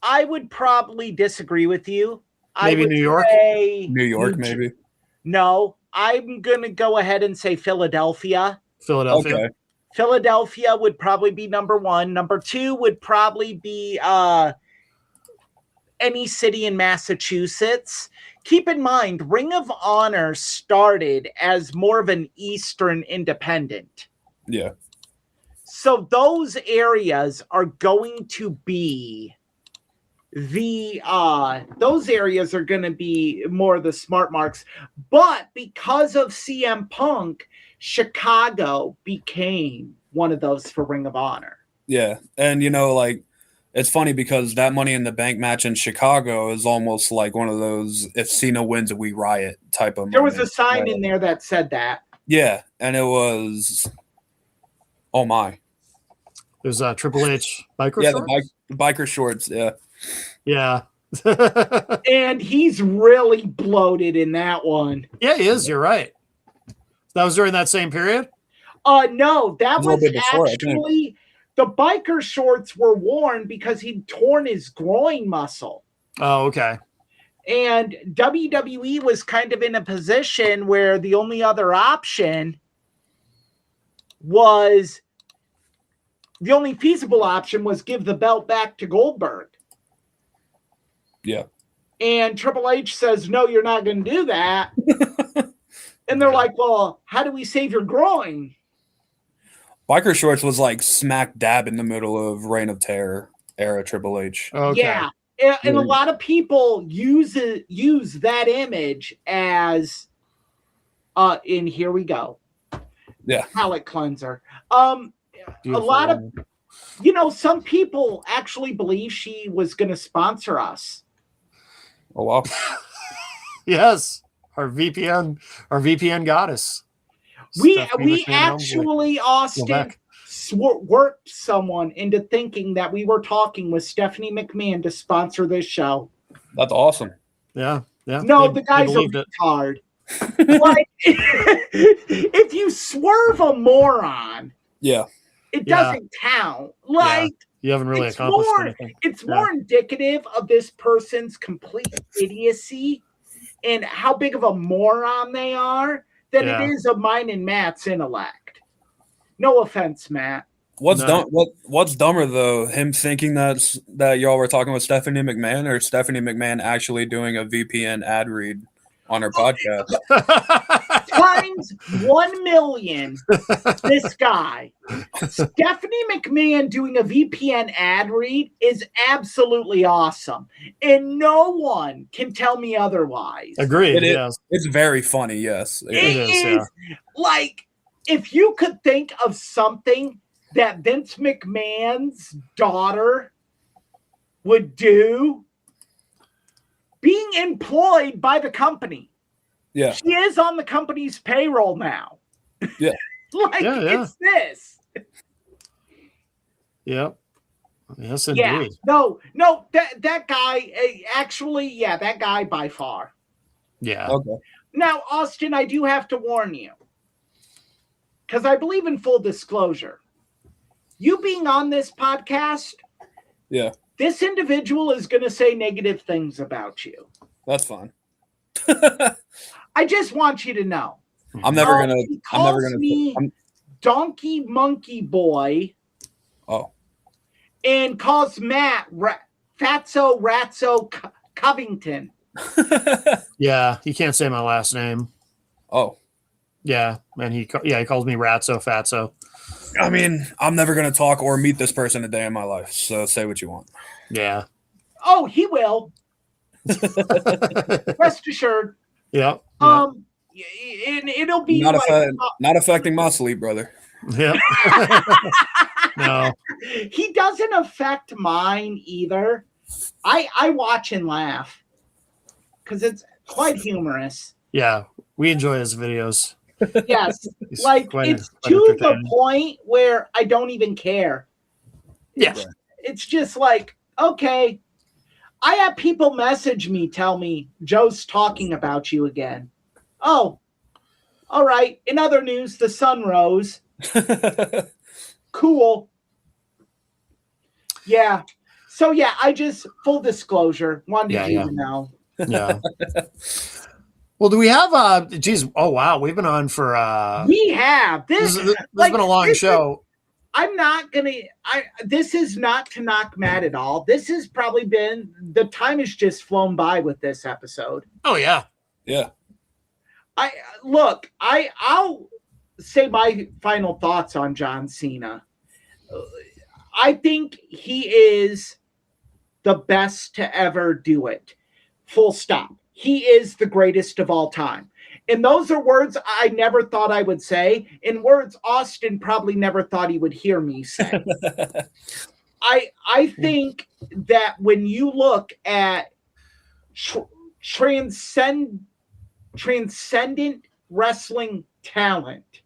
I would probably disagree with you. Maybe New York? New York, maybe. No, I'm going to go ahead and say Philadelphia. Okay. Philadelphia would probably be number one. Number two would probably be any city in Massachusetts. Keep in mind, Ring of Honor started as more of an Eastern independent. Yeah. So those areas are going to be those areas are going to be more of the smart marks. But because of CM Punk, Chicago became one of those for Ring of Honor. Yeah. And, you know, like, it's funny because that Money in the Bank match in Chicago is almost like one of those, if Cena wins, we riot type of There was a sign in there that said that. Yeah. And it was, oh my. There's Triple H biker shorts? The biker shorts, yeah. Yeah. And he's really bloated in that one. Yeah, he is. You're right. That was during that same period? No, that was actually the biker shorts were worn because he'd torn his groin muscle. Oh, okay. And WWE was kind of in a position where the only other option was the only feasible option was give the belt back to Goldberg. Yeah. And Triple H says, no, you're not going to do that. And they're like, well, how do we save your groin? Biker Shorts was like smack dab in the middle of Reign of Terror era Triple H. Okay. Yeah. And a lot of people use that image as, and here we go. Yeah. Palate cleanser. A lot of, some people actually believe she was going to sponsor us. Oh, wow. Yes. Our VPN goddess. We actually, Austin, worked someone into thinking that we were talking with Stephanie McMahon to sponsor this show. That's awesome. Yeah. No, the guy's a retard. Like, if you swerve a moron, it doesn't count. Like, you haven't really accomplished anything. It's more indicative of this person's complete idiocy and how big of a moron they are than it is of mine and Matt's intellect. No offense, Matt. What's dumber though? Him thinking that y'all were talking with Stephanie McMahon, or Stephanie McMahon actually doing a VPN ad read on her podcast? Times 1 million. This guy, Stephanie McMahon, doing a VPN ad read is absolutely awesome, and no one can tell me otherwise. Agreed. Yes, it's very funny. Yes, it is. Like, if you could think of something that Vince McMahon's daughter would do, being employed by the company. Yeah. She is on the company's payroll now. Yeah. It's this. Yep. Yes, indeed. Yeah. No, that guy, actually, that guy by far. Yeah. Okay. Now, Austin, I do have to warn you, because I believe in full disclosure. You being on this podcast, this individual is going to say negative things about you. That's fine. I just want you to know. I'm never gonna. Donkey Monkey Boy. Oh. And calls Matt Fatso Ratso Covington. Yeah, he can't say my last name. Oh. Yeah, and he calls me Ratso Fatso. I mean, I'm never gonna talk or meet this person a day in my life. So say what you want. Yeah. Oh, he will. Rest assured. Yeah. And it'll be not affecting my sleep, brother. Yep. No. He doesn't affect mine either. I watch and laugh because it's quite humorous. Yeah, we enjoy his videos. Yes, it's to the point where I don't even care. Yeah. It's just like, okay. I have people message me, tell me, Joe's talking about you again. Oh, all right. In other news, the sun rose. Cool. Yeah. So, I just, full disclosure, wanted you to know. Yeah. Well, do we have, oh, wow. We've been on for. We have. This has been a long show. I'm not going to, this is not to knock Matt at all. This has probably been, the time has just flown by with this episode. Oh, yeah. Yeah. I'll say my final thoughts on John Cena. I think he is the best to ever do it. Full stop. He is the greatest of all time. And those are words I never thought I would say, and words Austin probably never thought he would hear me say. I think that when you look at transcendent wrestling talent,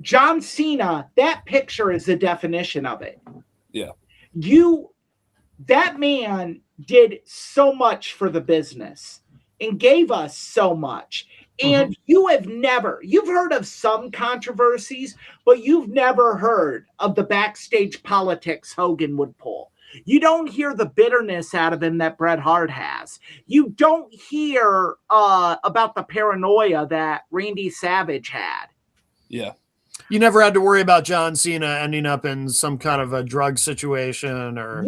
John Cena, that picture is the definition of it. Yeah. That man did so much for the business and gave us so much. And you've heard of some controversies, but you've never heard of the backstage politics Hogan would pull. You don't hear the bitterness out of him that Bret Hart has. You don't hear about the paranoia that Randy Savage had. Yeah. You never had to worry about John Cena ending up in some kind of a drug situation or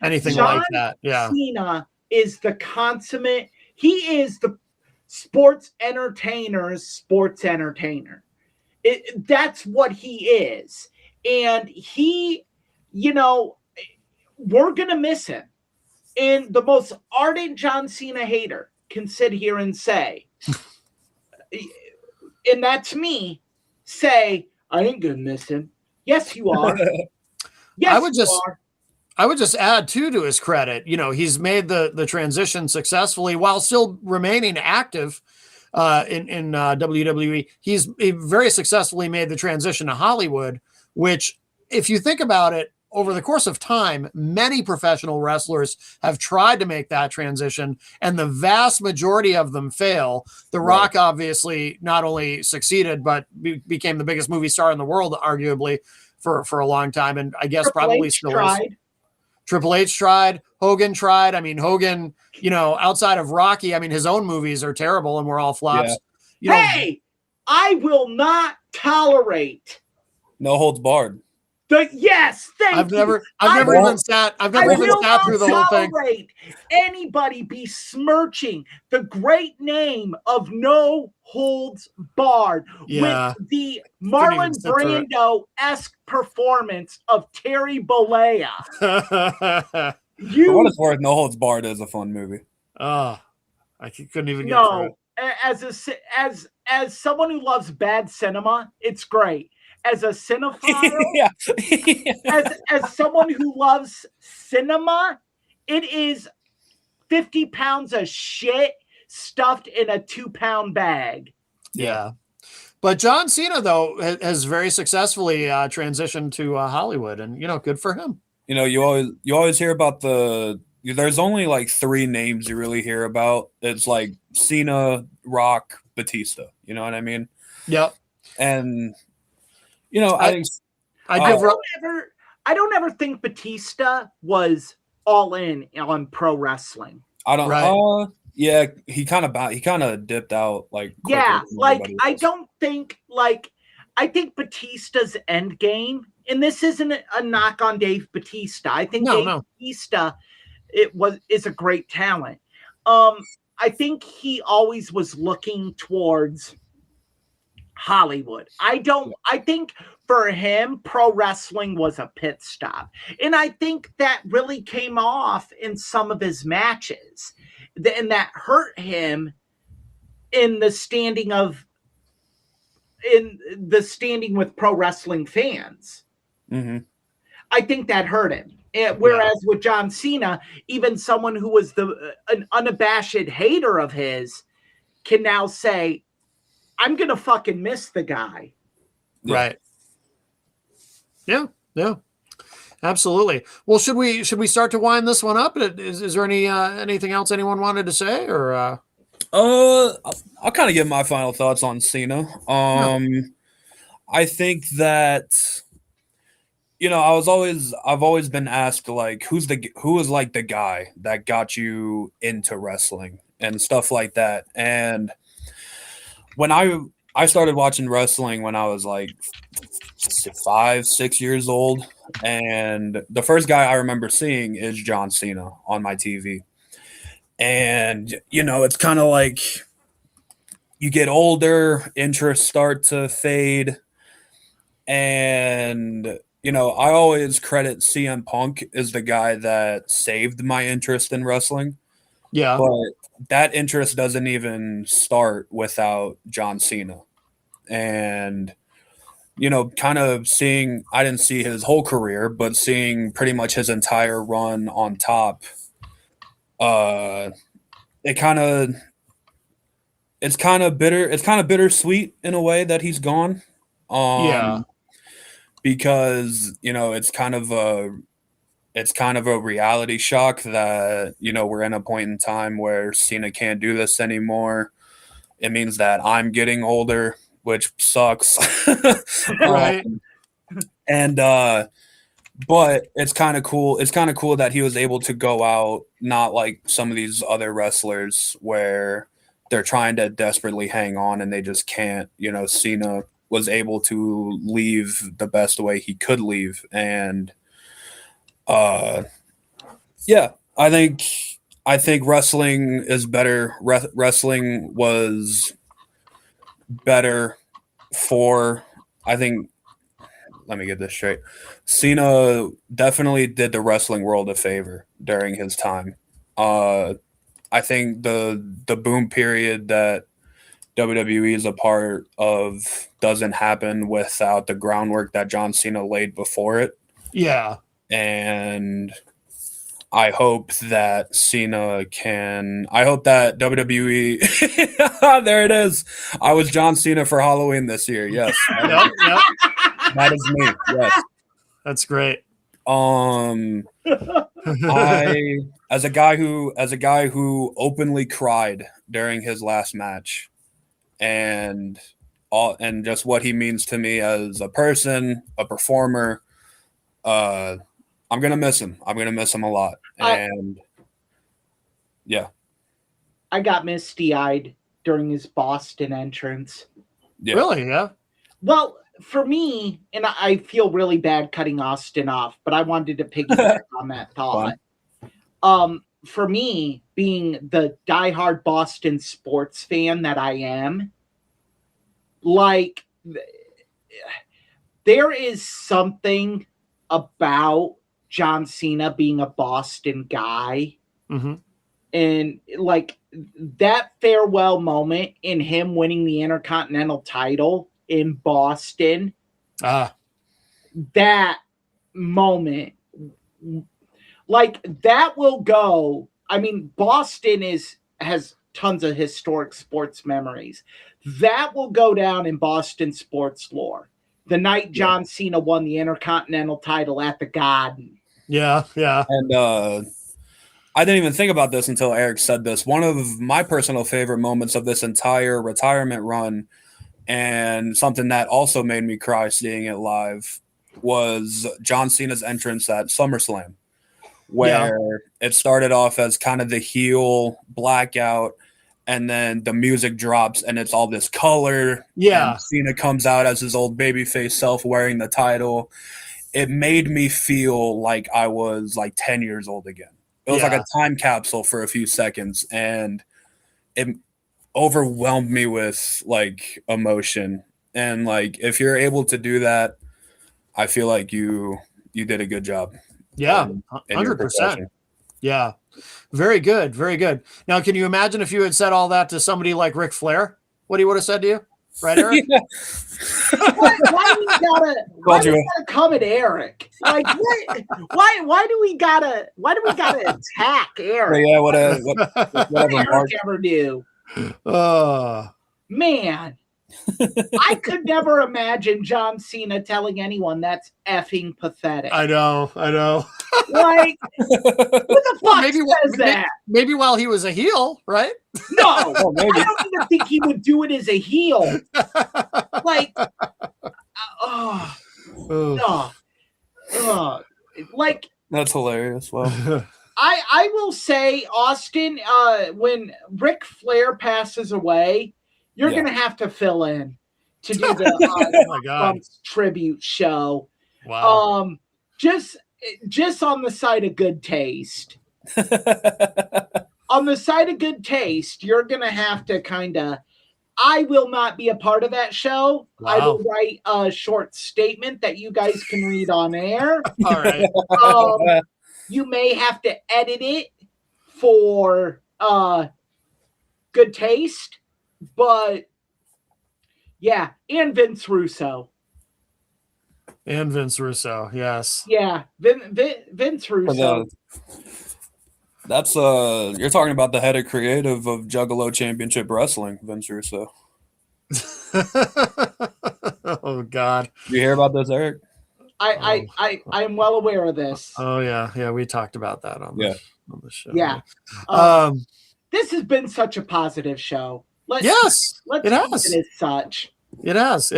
anything like that. Yeah. Cena is the consummate. He is the sports entertainer's sports entertainer. That's what he is. And he, we're going to miss him. And the most ardent John Cena hater can sit here and say, and that's me, say, I ain't going to miss him. Yes, you are. Yes, I would just add to his credit. He's made the transition successfully while still remaining active in WWE. He very successfully made the transition to Hollywood, which, if you think about it, over the course of time, many professional wrestlers have tried to make that transition, and the vast majority of them fail. The Rock obviously not only succeeded, but became the biggest movie star in the world, arguably, for a long time, and I guess probably still is. Triple H tried. Hogan tried. I mean, Hogan, outside of Rocky, I mean, his own movies are terrible and were all flops. Yeah. I will not tolerate No Holds Barred. I've never even sat through the whole thing. Anybody besmirching the great name of No Holds Barred with the Marlon Brando-esque performance of Terry Bollea. For what it's worth, No Holds Barred is a fun movie. Oh, I couldn't even get through it. As someone who loves bad cinema, it's great. As a cinephile, as someone who loves cinema, it is 50 pounds of shit stuffed in a 2-pound bag. Yeah. But John Cena, though, has very successfully transitioned to Hollywood, and, good for him. You always hear about there's only like 3 names you really hear about. It's like Cena, Rock, Batista. You know what I mean? Yep. And I don't ever think Batista was all in on pro wrestling. I don't. Right. Yeah, he kind of dipped out. I don't think I think Batista's end game, and this isn't a knock on Dave Batista. I think Batista is a great talent. I think he always was looking towards Hollywood. I think for him, pro wrestling was a pit stop. And I think that really came off in some of his matches. And that hurt him in the standing with pro wrestling fans. Mm-hmm. I think that hurt him. Whereas with John Cena, even someone who was an unabashed hater of his can now say, I'm going to fucking miss the guy. Right. Yeah. Absolutely. Well, should we start to wind this one up? Is there anything else anyone wanted to say, or I'll kind of give my final thoughts on Cena. I think that I've always been asked, like, who is like the guy that got you into wrestling and stuff like that. And when I started watching wrestling when I was like 5-6 years old, and the first guy I remember seeing is John Cena on my TV. And it's kind of like you get older, interests start to fade, and I always credit CM Punk as the guy that saved my interest in wrestling. Yeah. But that interest doesn't even start without John Cena. And, kind of seeing, I didn't see his whole career, but seeing pretty much his entire run on top, it's kind of bitter. It's kind of bittersweet in a way that he's gone. Because, it's kind of a reality shock that, we're in a point in time where Cena can't do this anymore. It means that I'm getting older, which sucks. Right. But it's kind of cool. It's kind of cool that he was able to go out, not like some of these other wrestlers where they're trying to desperately hang on and they just can't. Cena was able to leave the best way he could leave. And yeah, I think wrestling is better. Wrestling was better for, I think, let me get this straight. Cena definitely did the wrestling world a favor during his time. I think the boom period that WWE is a part of doesn't happen without the groundwork that John Cena laid before it. Yeah. And I hope that I hope that WWE, there it is. I was John Cena for Halloween this year. Yes. Yep. That is me. Yes. That's great. I, as a guy who openly cried during his last match, and just what he means to me as a person, a performer, I'm gonna miss him. I'm gonna miss him a lot. And yeah, I got misty-eyed during his Boston entrance. Yeah. Really? Yeah. Well, for me, and I feel really bad cutting Austin off, but I wanted to piggyback on that thought. For me, being the diehard Boston sports fan that I am, like, there is something about John Cena being a Boston guy. Mm-hmm. And like that farewell moment in him winning the Intercontinental title in Boston, that moment, like that will go. I mean, Boston has tons of historic sports memories. That will go down in Boston sports lore. The night John Cena won the Intercontinental title at the Garden. Yeah. And I didn't even think about this until Eric said this. One of my personal favorite moments of this entire retirement run, and something that also made me cry seeing it live, was John Cena's entrance at SummerSlam, where it started off as kind of the heel blackout, and then the music drops and it's all this color. Yeah. And Cena comes out as his old babyface self wearing the title. It made me feel like I was like 10 years old again. It was like a time capsule for a few seconds, and it overwhelmed me with like emotion. And like, if you're able to do that, I feel like you did a good job. Yeah. 100%. Yeah. Very good. Very good. Now, can you imagine if you had said all that to somebody like Ric Flair, what he would have said to you? Right, Eric? Why do we gotta come at Eric? Like, why do we gotta attack Eric? Yeah, what did Eric ever do? Man, I could never imagine John Cena telling anyone that's effing pathetic. I know. Like, who the fuck says that? Maybe while he was a heel, right? No, I don't even think he would do it as a heel. Like, like, that's hilarious. Well, I will say, Austin, when Ric Flair passes away, you're going to have to fill in to do the tribute show. Wow. Just on the side of good taste. On the side of good taste, you're going to have to kind of, I will not be a part of that show. Wow. I will write a short statement that you guys can read on air. All right. You may have to edit it for good taste, but yeah, and Vince Russo. Yes. Yeah, Vince Russo. That's you're talking about the head of creative of Juggalo Championship Wrestling, Vince Russo. Oh God. You hear about this, Eric? I am well aware of this. Oh yeah, we talked about that on the show. Yeah. This has been such a positive show. Let's it has. It as such. It has.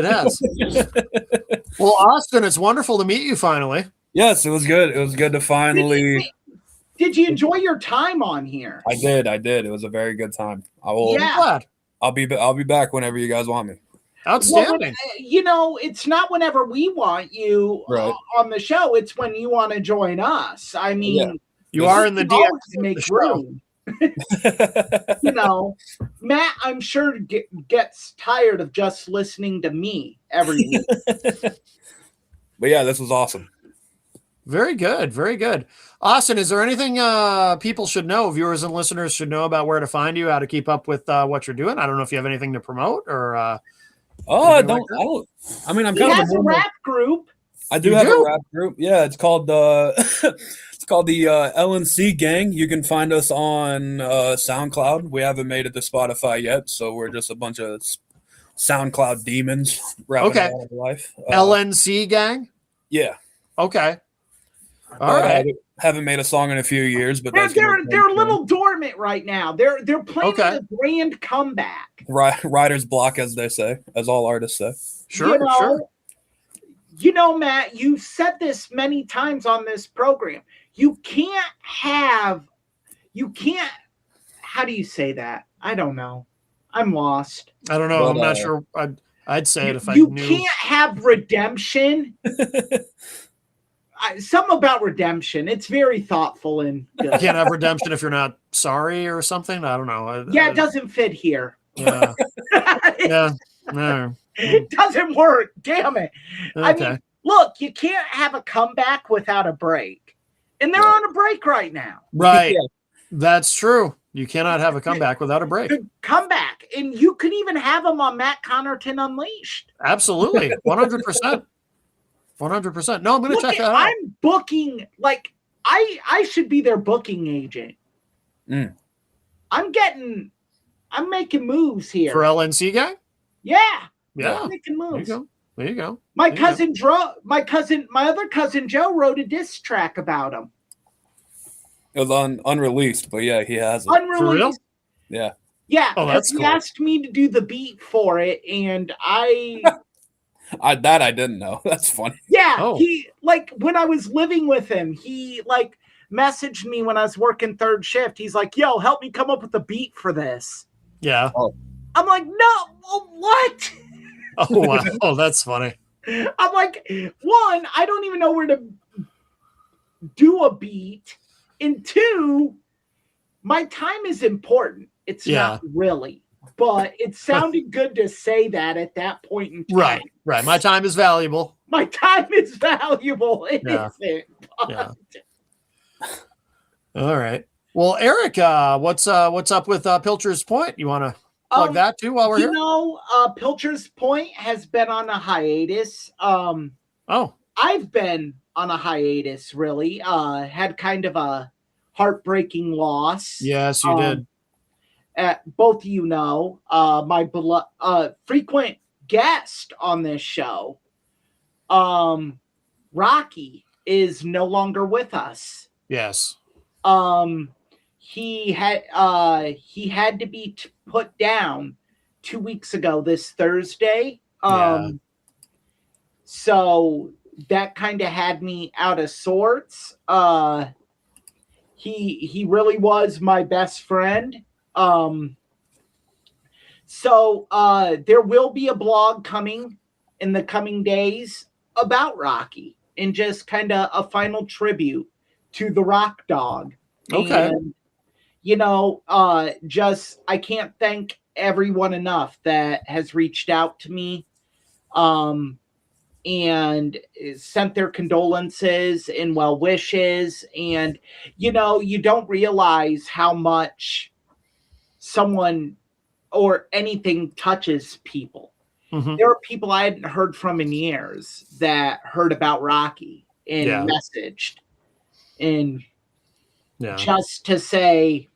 Well, Austin, it's wonderful to meet you finally. Yes, it was good. It was good to finally. Did you enjoy your time on here? I did. It was a very good time. I will. Yeah. I'll be back whenever you guys want me. Outstanding. Well, it's not whenever we want you on the show. It's when you want to join us. I mean, you are in the DMs make room. Matt, I'm sure gets tired of just listening to me every week. But yeah, this was awesome. Very good. Very good. Austin, is there anything people should know, viewers and listeners should know about where to find you, how to keep up with what you're doing? I don't know if you have anything to promote or. I mean, I'm he kind of has a rap group. I do have a rap group. Yeah, it's called the LNC Gang. You can find us on SoundCloud. We haven't made it to Spotify yet, so we're just a bunch of SoundCloud demons rapping about life. LNC Gang? Yeah. Okay. All right. Haven't made a song in a few years, but they're a little dormant right now. They're planning a grand comeback. Writer's block, as they say, as all artists say. Sure, sure. Matt, you said this many times on this program. You can't, how do you say that? I don't know. I'm lost. I don't know. I'm not sure. I'd say it if I knew. You can't have redemption. Something about redemption. It's very thoughtful and good. You can't have redemption if you're not sorry or something. I don't know. It doesn't fit here. Yeah. No. It doesn't work. Damn it. Okay. I mean, look, you can't have a comeback without a break. And they're on a break right now. Right. Yeah. That's true. You cannot have a comeback without a break. Comeback. And you could even have them on Matt Connerton Unleashed. Absolutely. 100%. 100%. No, I'm going to check that out. I'm booking, I should be their booking agent. I'm making moves here. For LNC Guy? Yeah. Yeah. I'm making moves. There you go. My other cousin Joe wrote a diss track about him. It was unreleased, but yeah, he has it. Unreleased. For real? Yeah. Yeah. Oh, that's he cool. asked me to do the beat for it, and I didn't know. That's funny. Yeah. Oh. He when I was living with him, he messaged me when I was working third shift. He's like, "Yo, help me come up with a beat for this." Yeah. Oh. I'm like, "No, what?" Oh wow. Oh, that's funny. I'm like, one, I don't even know where to do a beat. And two, my time is important. It's not really. But it sounded good to say that at that point in time. Right. My time is valuable. My time is valuable. It isn't. Yeah. All right. Well, Eric, what's up with Pilcher's Point? You want to plug that too while we're here? Pilcher's Point has been on a hiatus. I've been on a hiatus, really. Had kind of a heartbreaking loss. Yes, you did. Both my frequent guest on this show, Rocky, is no longer with us. Yes. He had to be put down 2 weeks ago this Thursday. So that kind of had me out of sorts. He really was my best friend. So there will be a blog coming in the coming days about Rocky and just kind of a final tribute to the Rock Dog. Okay. And, I can't thank everyone enough that has reached out to me and sent their condolences and well wishes. And, you don't realize how much someone or anything touches people. Mm-hmm. There are people I hadn't heard from in years that heard about Rocky and messaged. And just to say,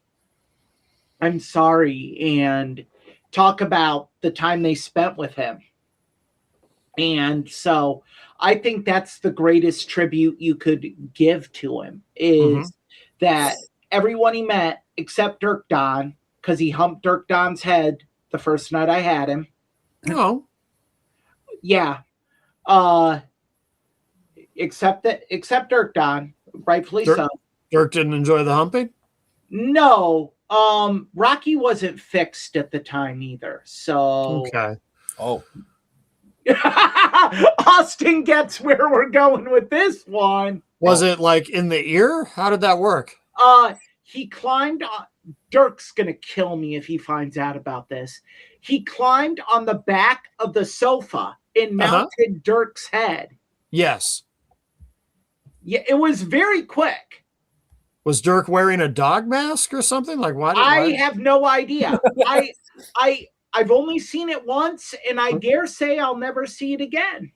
I'm sorry, and talk about the time they spent with him. And so I think that's the greatest tribute you could give to him is that everyone he met, except Dirk Don, because he humped Dirk Don's head the first night I had him. Oh. Yeah. Except Dirk Don, rightfully so. Dirk didn't enjoy the humping? No. Rocky wasn't fixed at the time either. So Oh. Austin gets where we're going with this one. Was it like in the ear? How did that work? He climbed on. Dirk's gonna kill me if he finds out about this. He climbed on the back of the sofa and mounted Dirk's head. Yes. Yeah, it was very quick. Was Dirk wearing a dog mask or something? Like why? I have no idea. I've only seen it once, and I dare say I'll never see it again.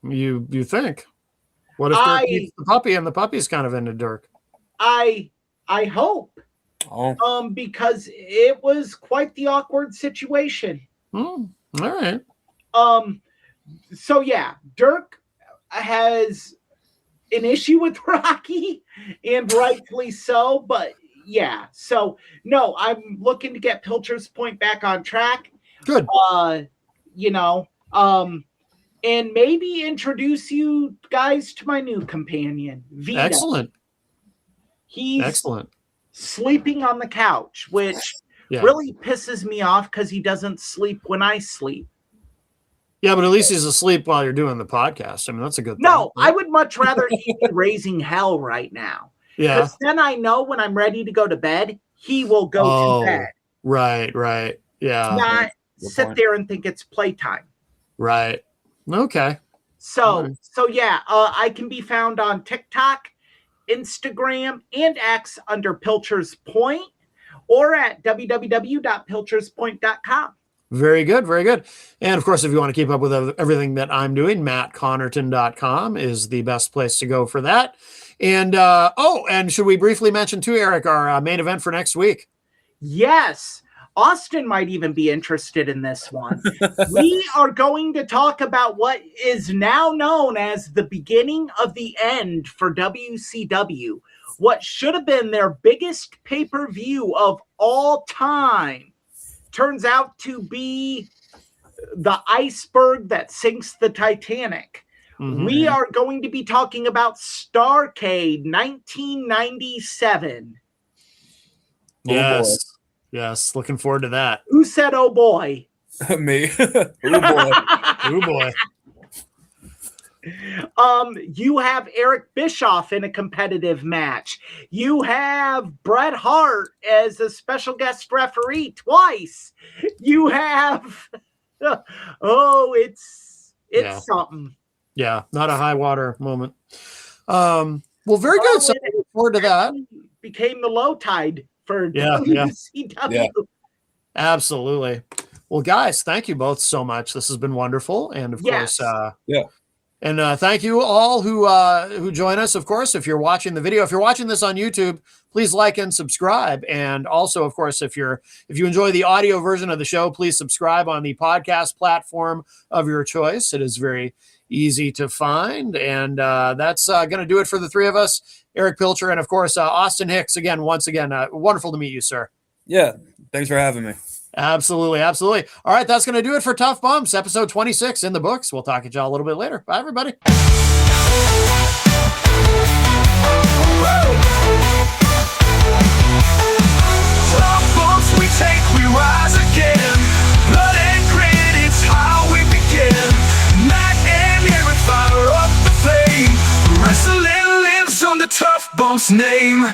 You think? What if Dirk meets the puppy and the puppy's kind of into Dirk? I hope. Oh. Because it was quite the awkward situation. All right. So yeah, Dirk has an issue with Rocky, and rightfully so, but yeah. So no, I'm looking to get Pilcher's Point back on track. Good. And maybe introduce you guys to my new companion, Vito. Excellent. He's excellent. Sleeping on the couch, which really pisses me off because he doesn't sleep when I sleep. Yeah, but at least he's asleep while you're doing the podcast. I mean, that's a good thing. No, I would much rather he be raising hell right now. Yeah. Because then I know when I'm ready to go to bed, he will go to bed. Right. Yeah. Not sit there and think it's playtime. Right. Okay. So yeah, I can be found on TikTok, Instagram, and X under Pilcher's Point, or at www.pilcherspoint.com. Very good. Very good. And of course, if you want to keep up with everything that I'm doing, mattconnerton.com is the best place to go for that. And, and should we briefly mention too, Eric, our main event for next week? Yes. Austin might even be interested in this one. We are going to talk about what is now known as the beginning of the end for WCW. What should have been their biggest pay-per-view of all time turns out to be the iceberg that sinks the Titanic. Mm-hmm. We are going to be talking about Starrcade 1997. Yes. Yes, looking forward to that. Who said, oh boy? Me. Oh boy. You have Eric Bischoff in a competitive match. You have Bret Hart as a special guest referee twice. You have it's something. Yeah, not a high water moment. Well, very good. So looking forward to that. Became the low tide for WCW. Yeah. Absolutely. Well, guys, thank you both so much. This has been wonderful. And of course, and thank you all who join us. Of course, if you're watching the video, if you're watching this on YouTube, please like and subscribe. And also, of course, if you enjoy the audio version of the show, please subscribe on the podcast platform of your choice. It is very easy to find. And that's going to do it for the three of us, Eric Pilcher, and of course, Austin Hicks. Once again, wonderful to meet you, sir. Yeah. Thanks for having me. Absolutely. All right. That's going to do it for Tough Bumps, episode 26 in the books. We'll talk to y'all a little bit later. Bye, everybody. Tough bumps we take, we rise again. Blood and grit, it's how we begin. Night and air, fire up the flame. Wrestling lives on the Tough Bumps name.